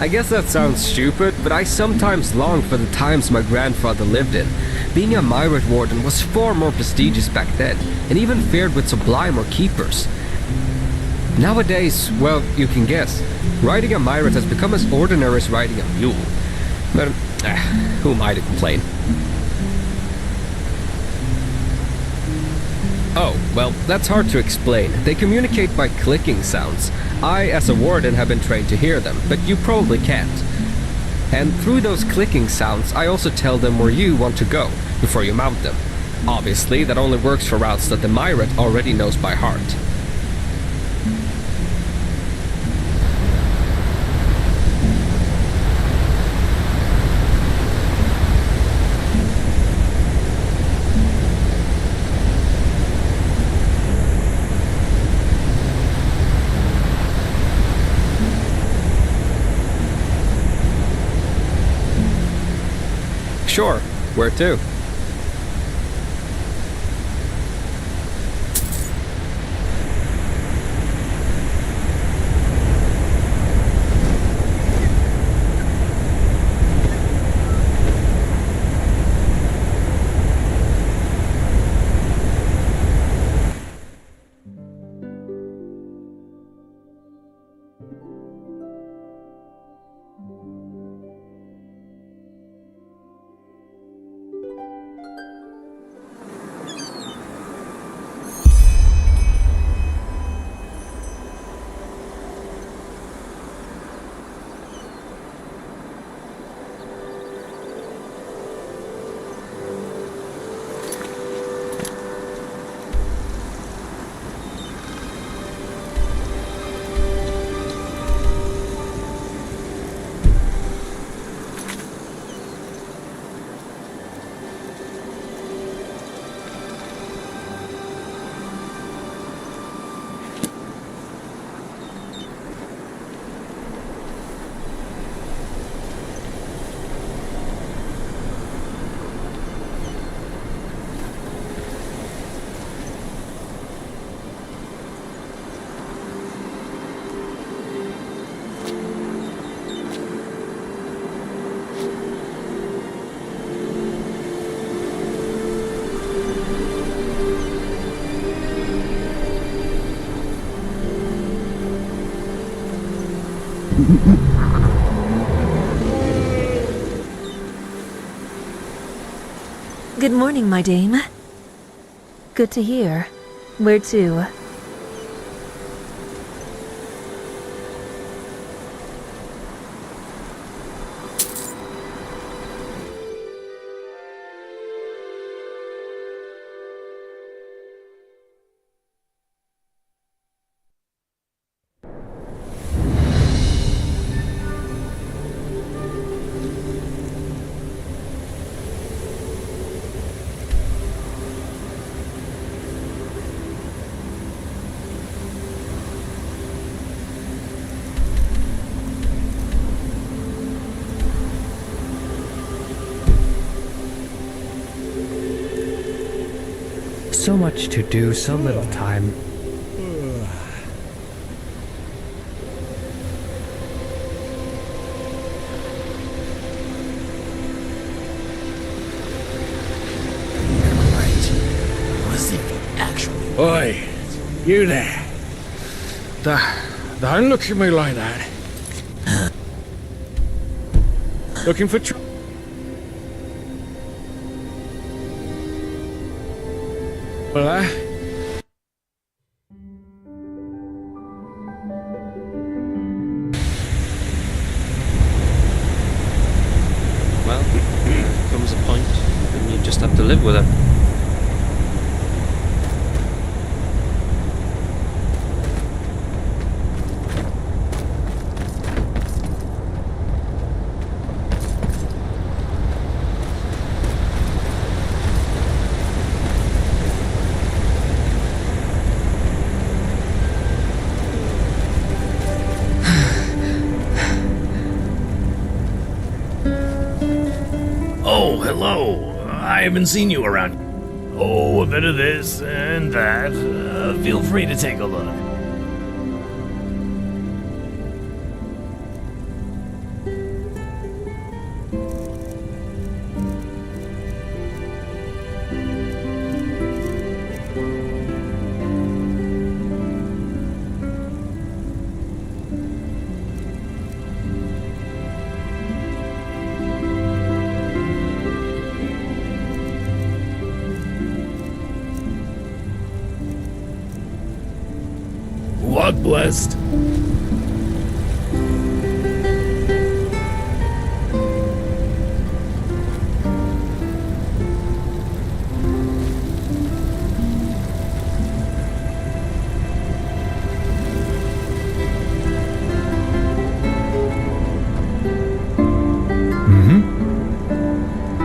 I guess that sounds stupid, but I sometimes long for the times my grandfather lived in. Being a Myrad warden was far more prestigious back then, and even fared with sublime or keepers. Nowadays, well, you can guess, riding a Myrad has become as ordinary as riding a mule. But, who am I to complain? Oh, well, that's hard to explain. They communicate by clicking sounds. I, as a warden, have been trained to hear them, but you probably can't. And through those clicking sounds, I also tell them where you want to go, before you mount them. Obviously, that only works for routes that the Myrad already knows by heart. Sure, where to? Good morning, my dame. Good to hear. Where to? So much to do, so little time. Oi, you there. Don't look at me like that. Looking for trouble? Well, live with her. Oh, hello. I haven't seen you around. Oh, a bit of this and that. Feel free to take a look. Walk blessed.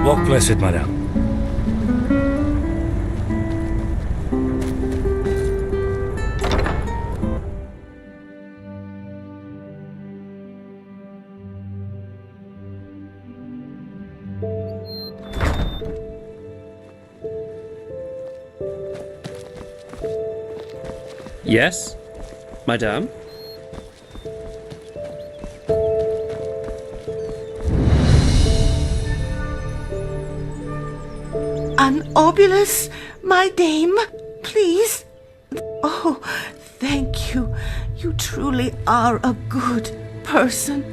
Walk blessed, madame. Yes, madame? An obulus, my dame, please. Oh, thank you. You truly are a good person.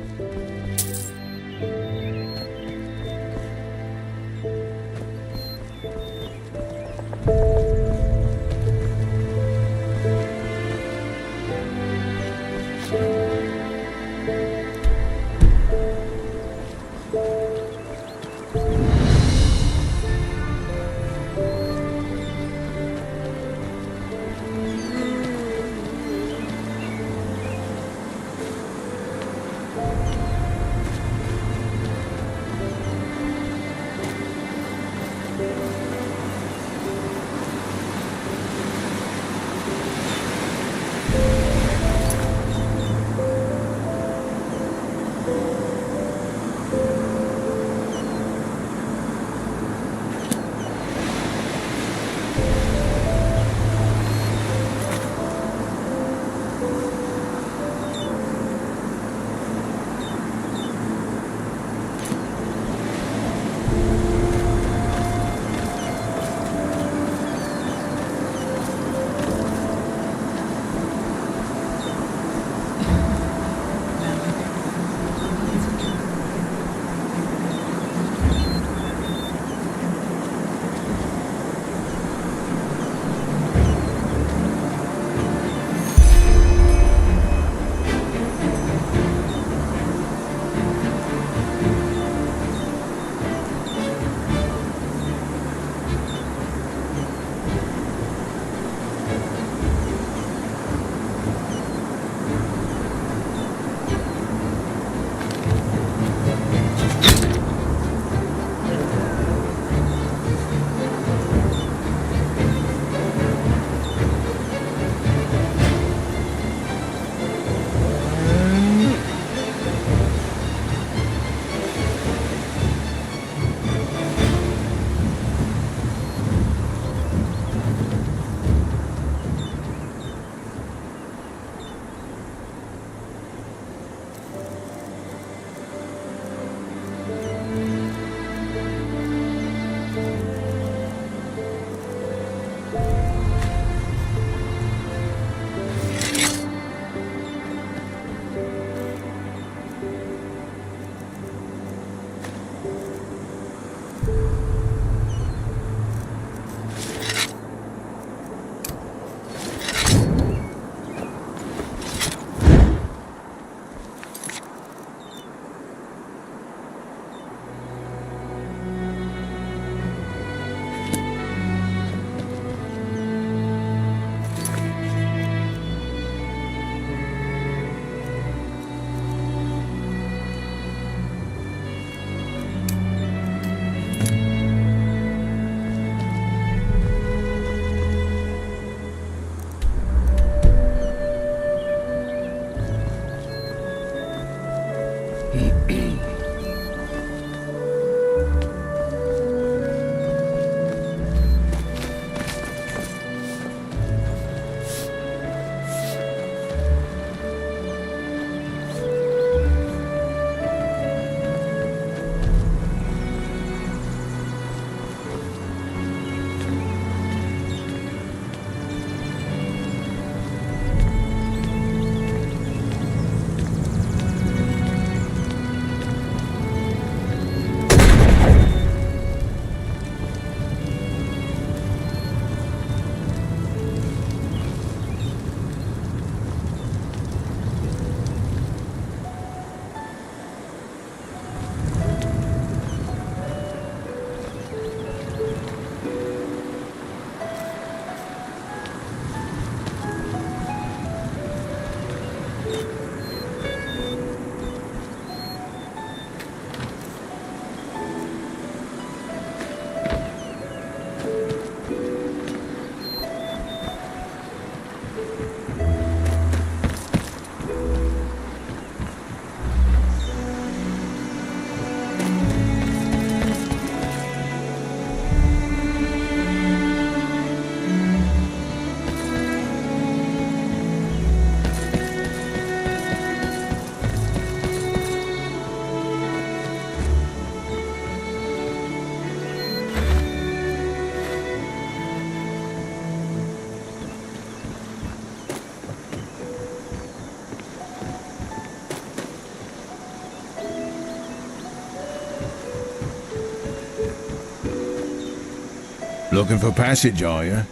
Looking for passage, are you?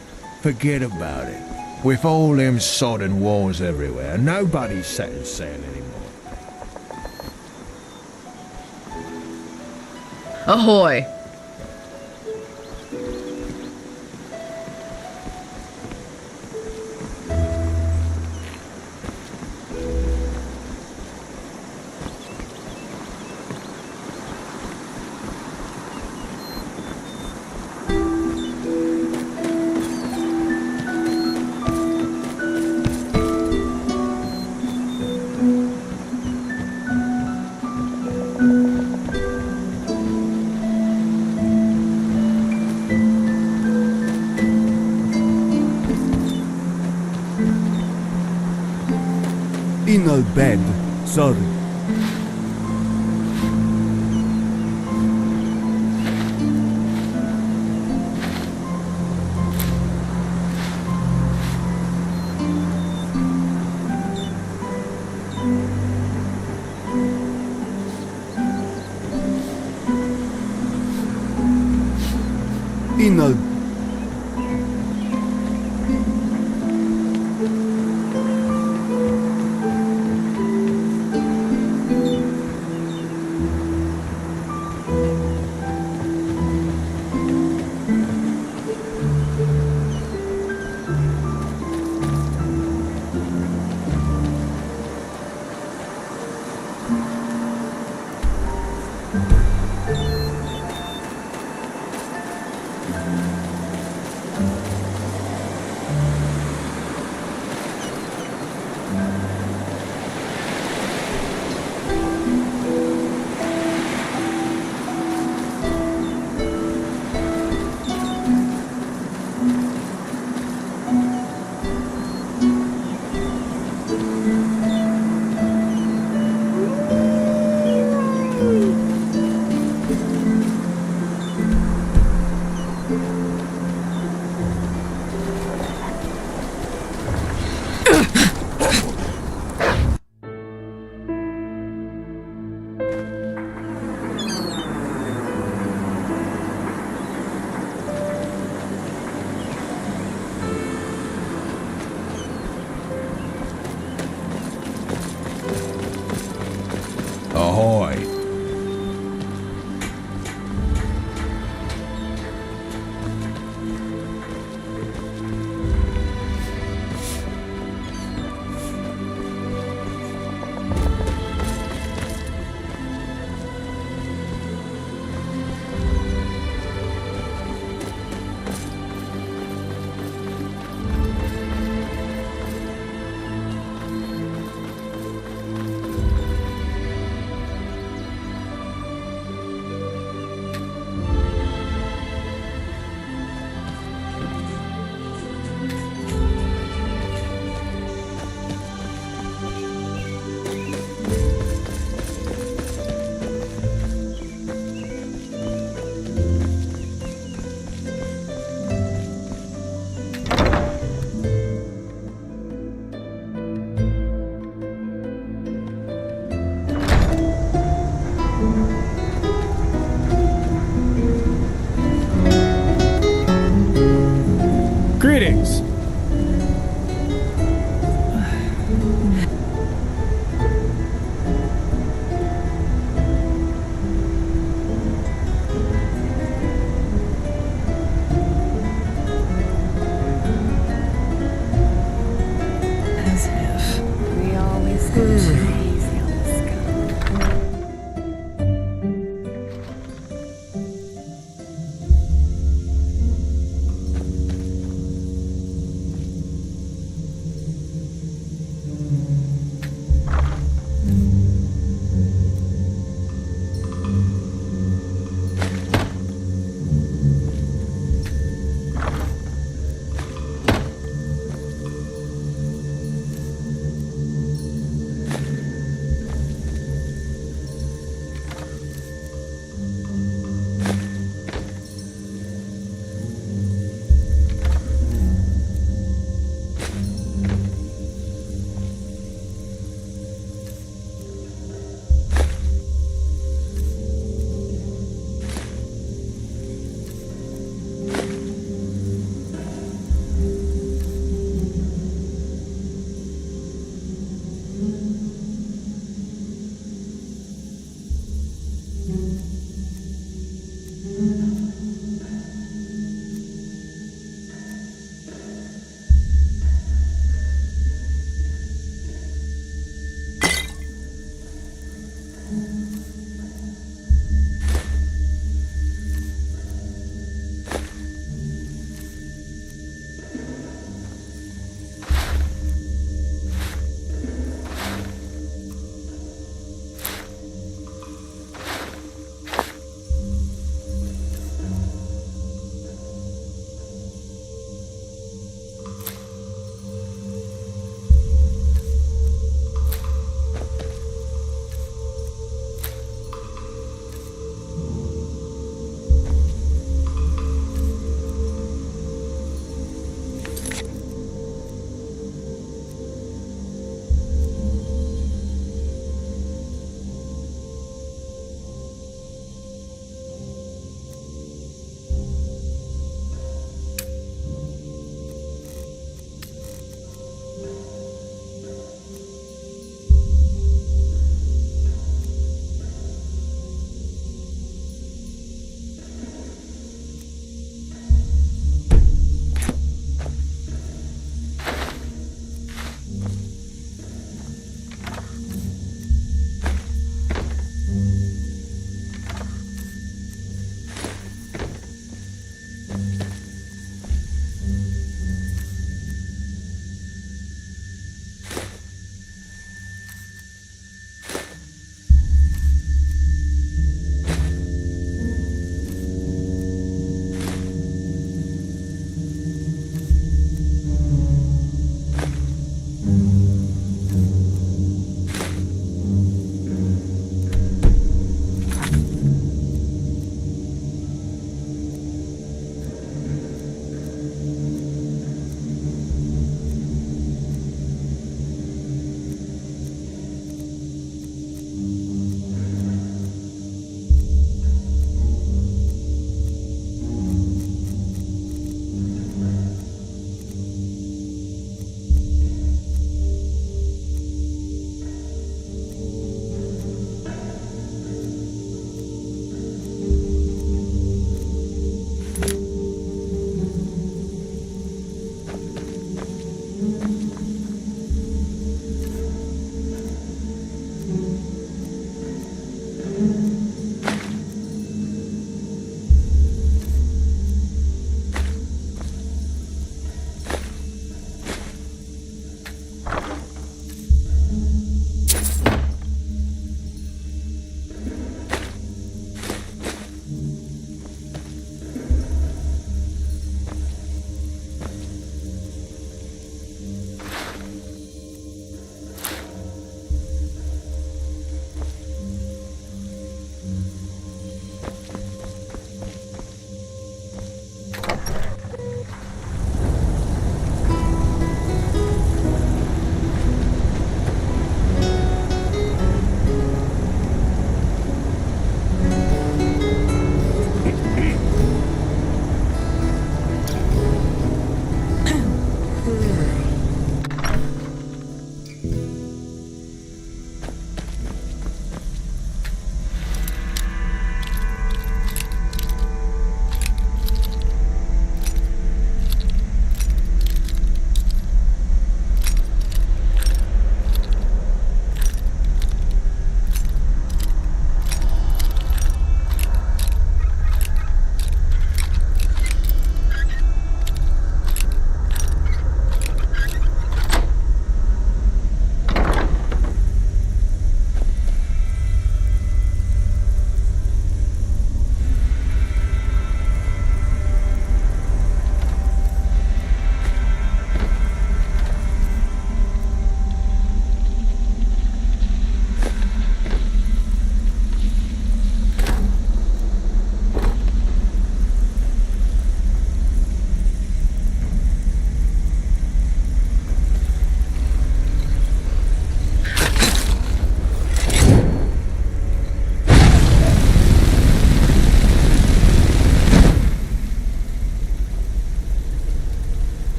Forget about it. With all them sodden wars everywhere, nobody's setting sail anymore. Ahoy! In a bed, sorry. In a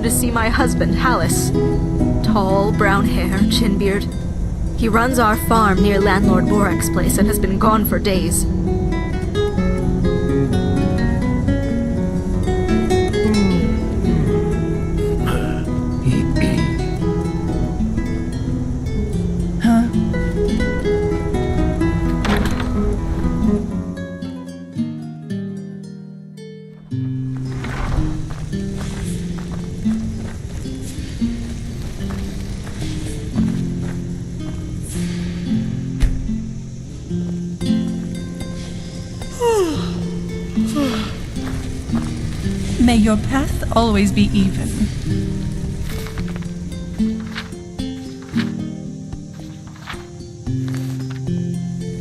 to see my husband, Hallis. Tall, brown hair, chin beard. He runs our farm near landlord Borek's place and has been gone for days. May your path always be even.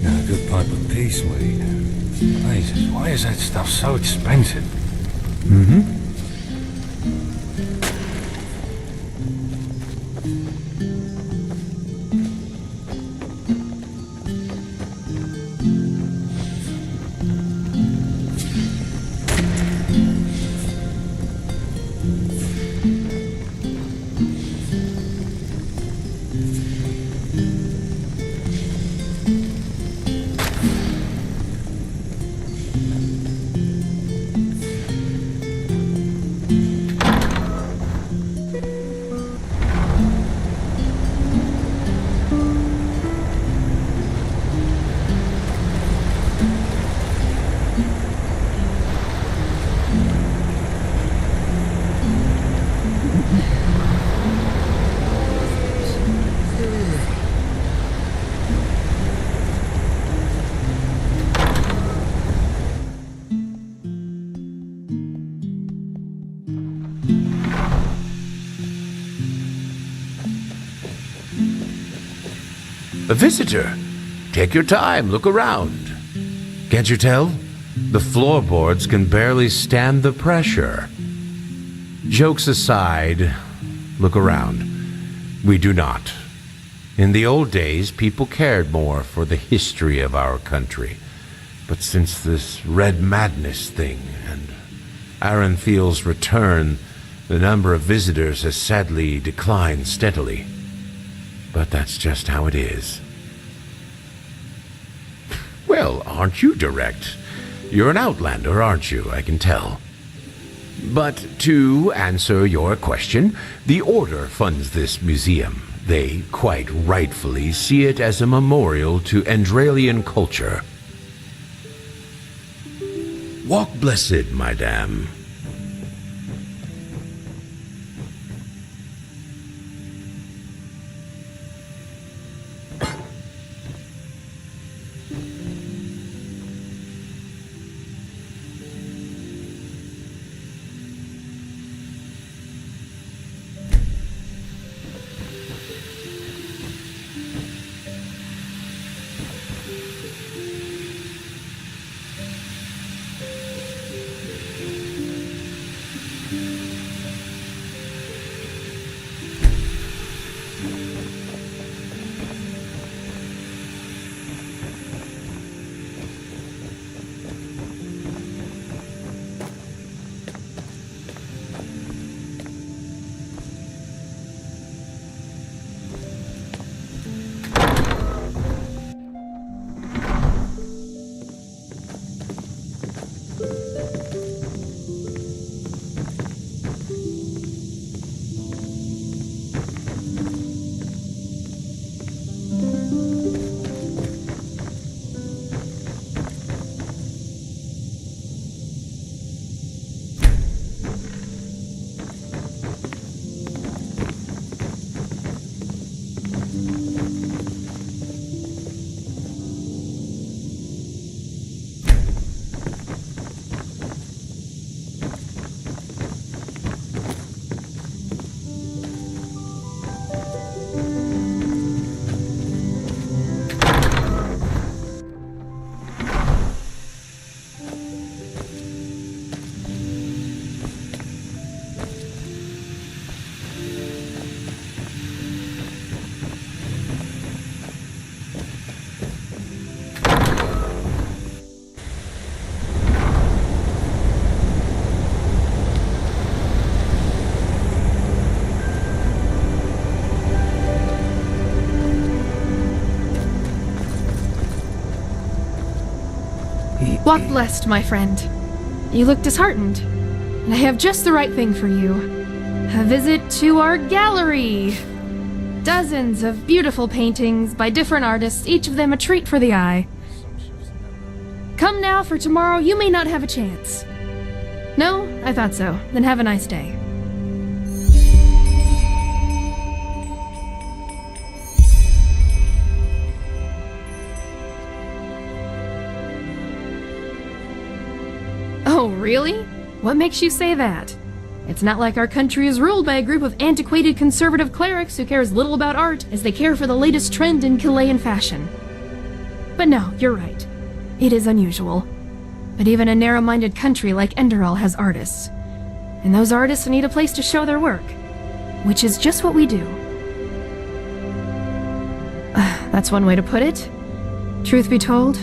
Now, a good pipe of peace weed. Jesus, why is that stuff so expensive? Mm-hmm. A visitor. Take your time, look around. Can't you tell? The floorboards can barely stand the pressure. Jokes aside, look around. We do not. In the old days, people cared more for the history of our country. But since this Red Madness thing and Aaron Thiel's return, the number of visitors has sadly declined steadily. But that's just how it is. Well, aren't you direct? You're an outlander, aren't you? I can tell. But to answer your question, the Order funds this museum. They, quite rightfully, see it as a memorial to Enderalian culture. Walk blessed, madame. Walk blessed, my friend. You look disheartened, and I have just the right thing for you. A visit to our gallery. Dozens of beautiful paintings by different artists, each of them a treat for the eye. Come now, for tomorrow you may not have a chance. No? I thought so. Then have a nice day. Oh, really? What makes you say that? It's not like our country is ruled by a group of antiquated conservative clerics who care as little about art as they care for the latest trend in Chilean fashion. But no, you're right. It is unusual. But even a narrow-minded country like Enderal has artists. And those artists need a place to show their work. Which is just what we do. That's one way to put it. Truth be told,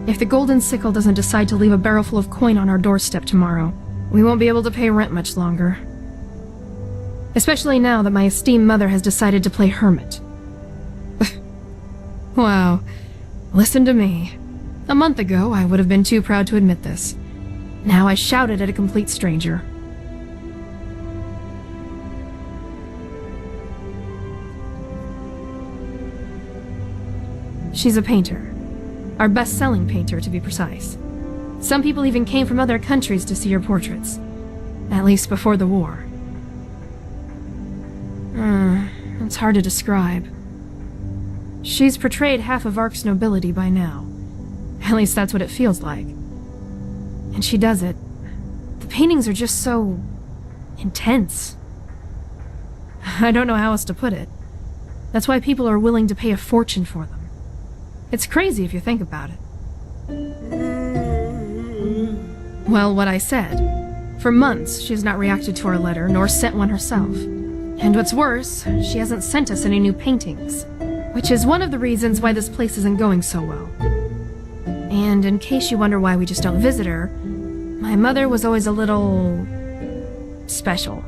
if the Golden Sickle doesn't decide to leave a barrel full of coin on our doorstep tomorrow, we won't be able to pay rent much longer. Especially now that my esteemed mother has decided to play hermit. Wow. Listen to me. A month ago, I would have been too proud to admit this. Now I shout it at a complete stranger. She's a painter. Our best-selling painter, to be precise. Some people even came from other countries to see her portraits. At least before the war. It's hard to describe. She's portrayed half of Ark's nobility by now. At least that's what it feels like. And she does it. The paintings are just so... intense. I don't know how else to put it. That's why people are willing to pay a fortune for them. It's crazy if you think about it. Well, what I said. For months, she has not reacted to our letter, nor sent one herself. And what's worse, she hasn't sent us any new paintings. Which is one of the reasons why this place isn't going so well. And in case you wonder why we just don't visit her, my mother was always a little... special.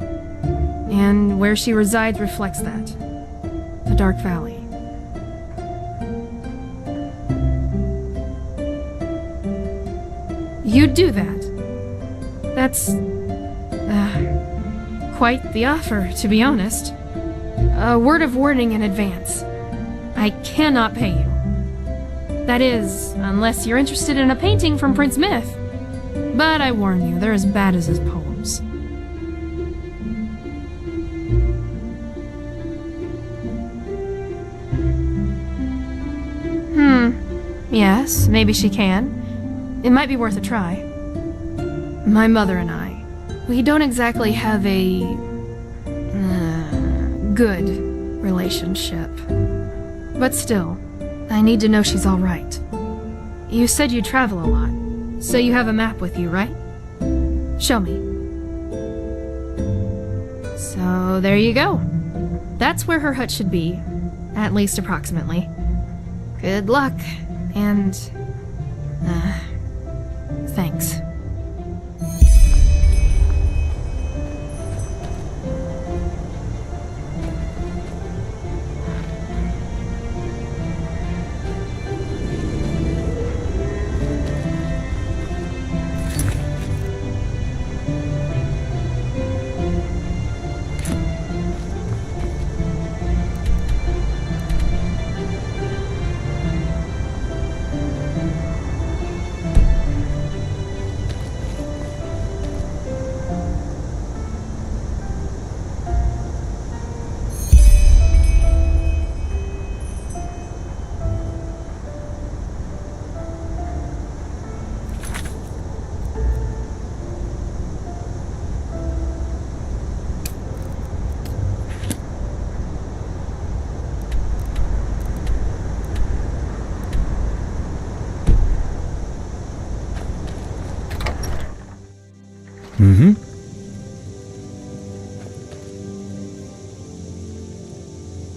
And where she resides reflects that. The Dark Valley. You'd do that. That's... quite the offer, to be honest. A word of warning in advance. I cannot pay you. That is, unless you're interested in a painting from Prince Myth. But I warn you, they're as bad as his poems. Yes, maybe she can. It might be worth a try. My mother and I, we don't exactly have a... good relationship. But still, I need to know she's alright. You said you travel a lot, so you have a map with you, right? Show me. So there you go. That's where her hut should be, at least approximately. Good luck, and... thanks.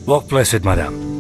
Walk blessed, madame.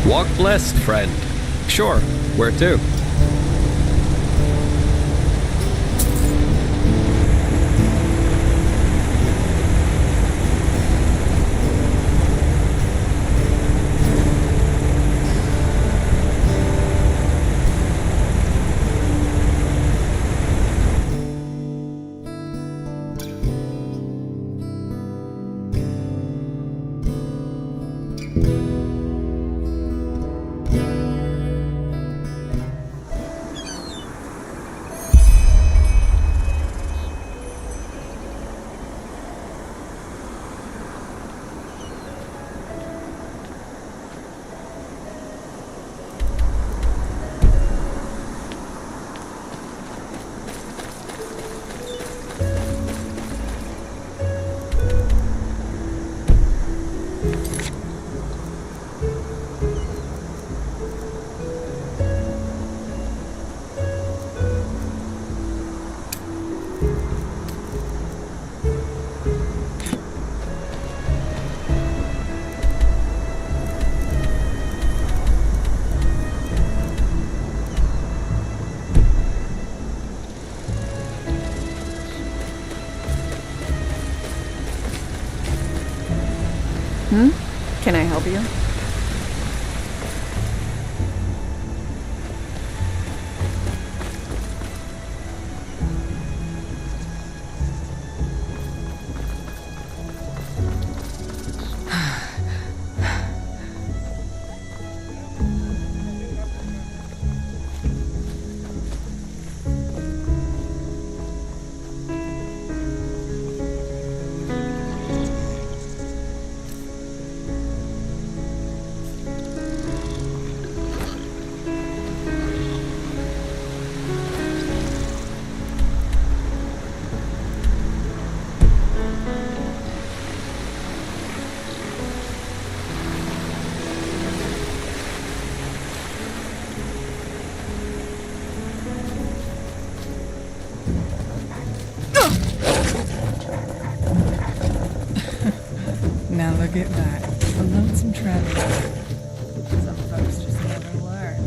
Walk blessed, friend. Sure, where to? Can I help you? Now look at that. A lonesome traveler. Some folks just never learn.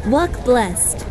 Walk blessed.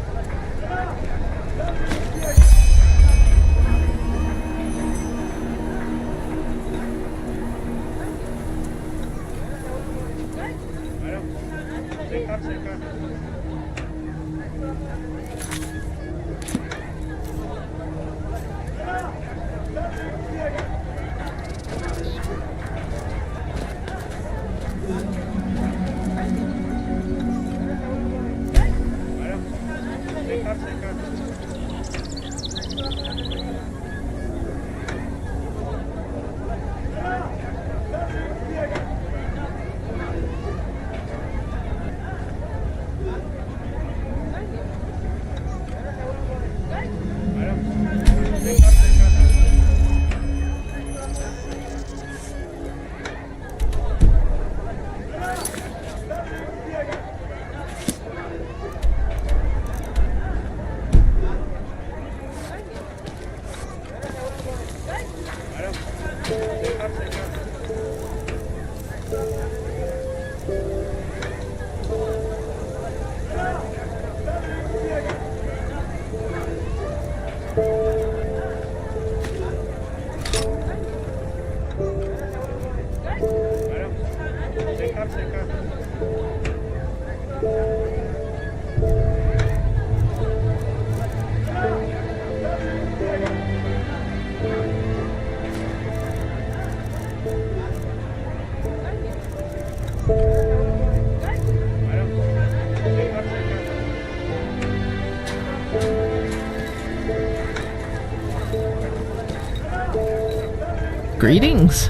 Greetings.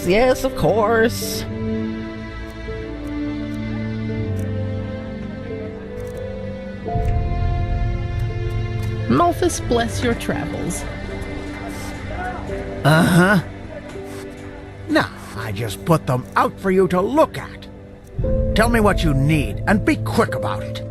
Yes, of course. Malthus bless your travels. Uh-huh. Now, I just put them out for you to look at. Tell me what you need, and be quick about it.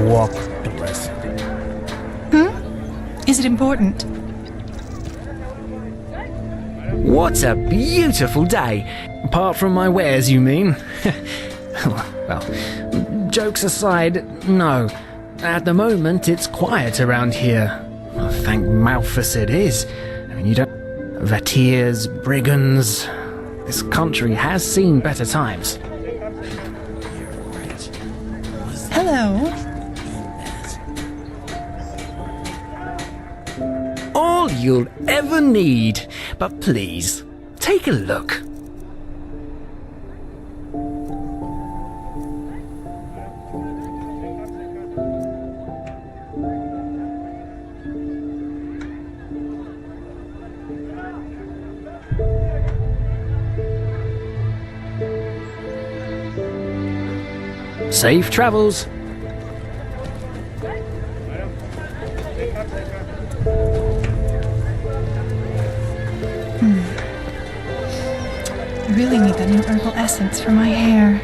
Walk blessed. Is it important? What a beautiful day! Apart from my wares, you mean? Well, jokes aside, no. At the moment, it's quiet around here. Well, thank Malthus it is. I mean, you don't... Vateers, brigands... This country has seen better times. Hello. All you'll ever need. But please, take a look. Safe travels. I really need that new herbal essence for my hair.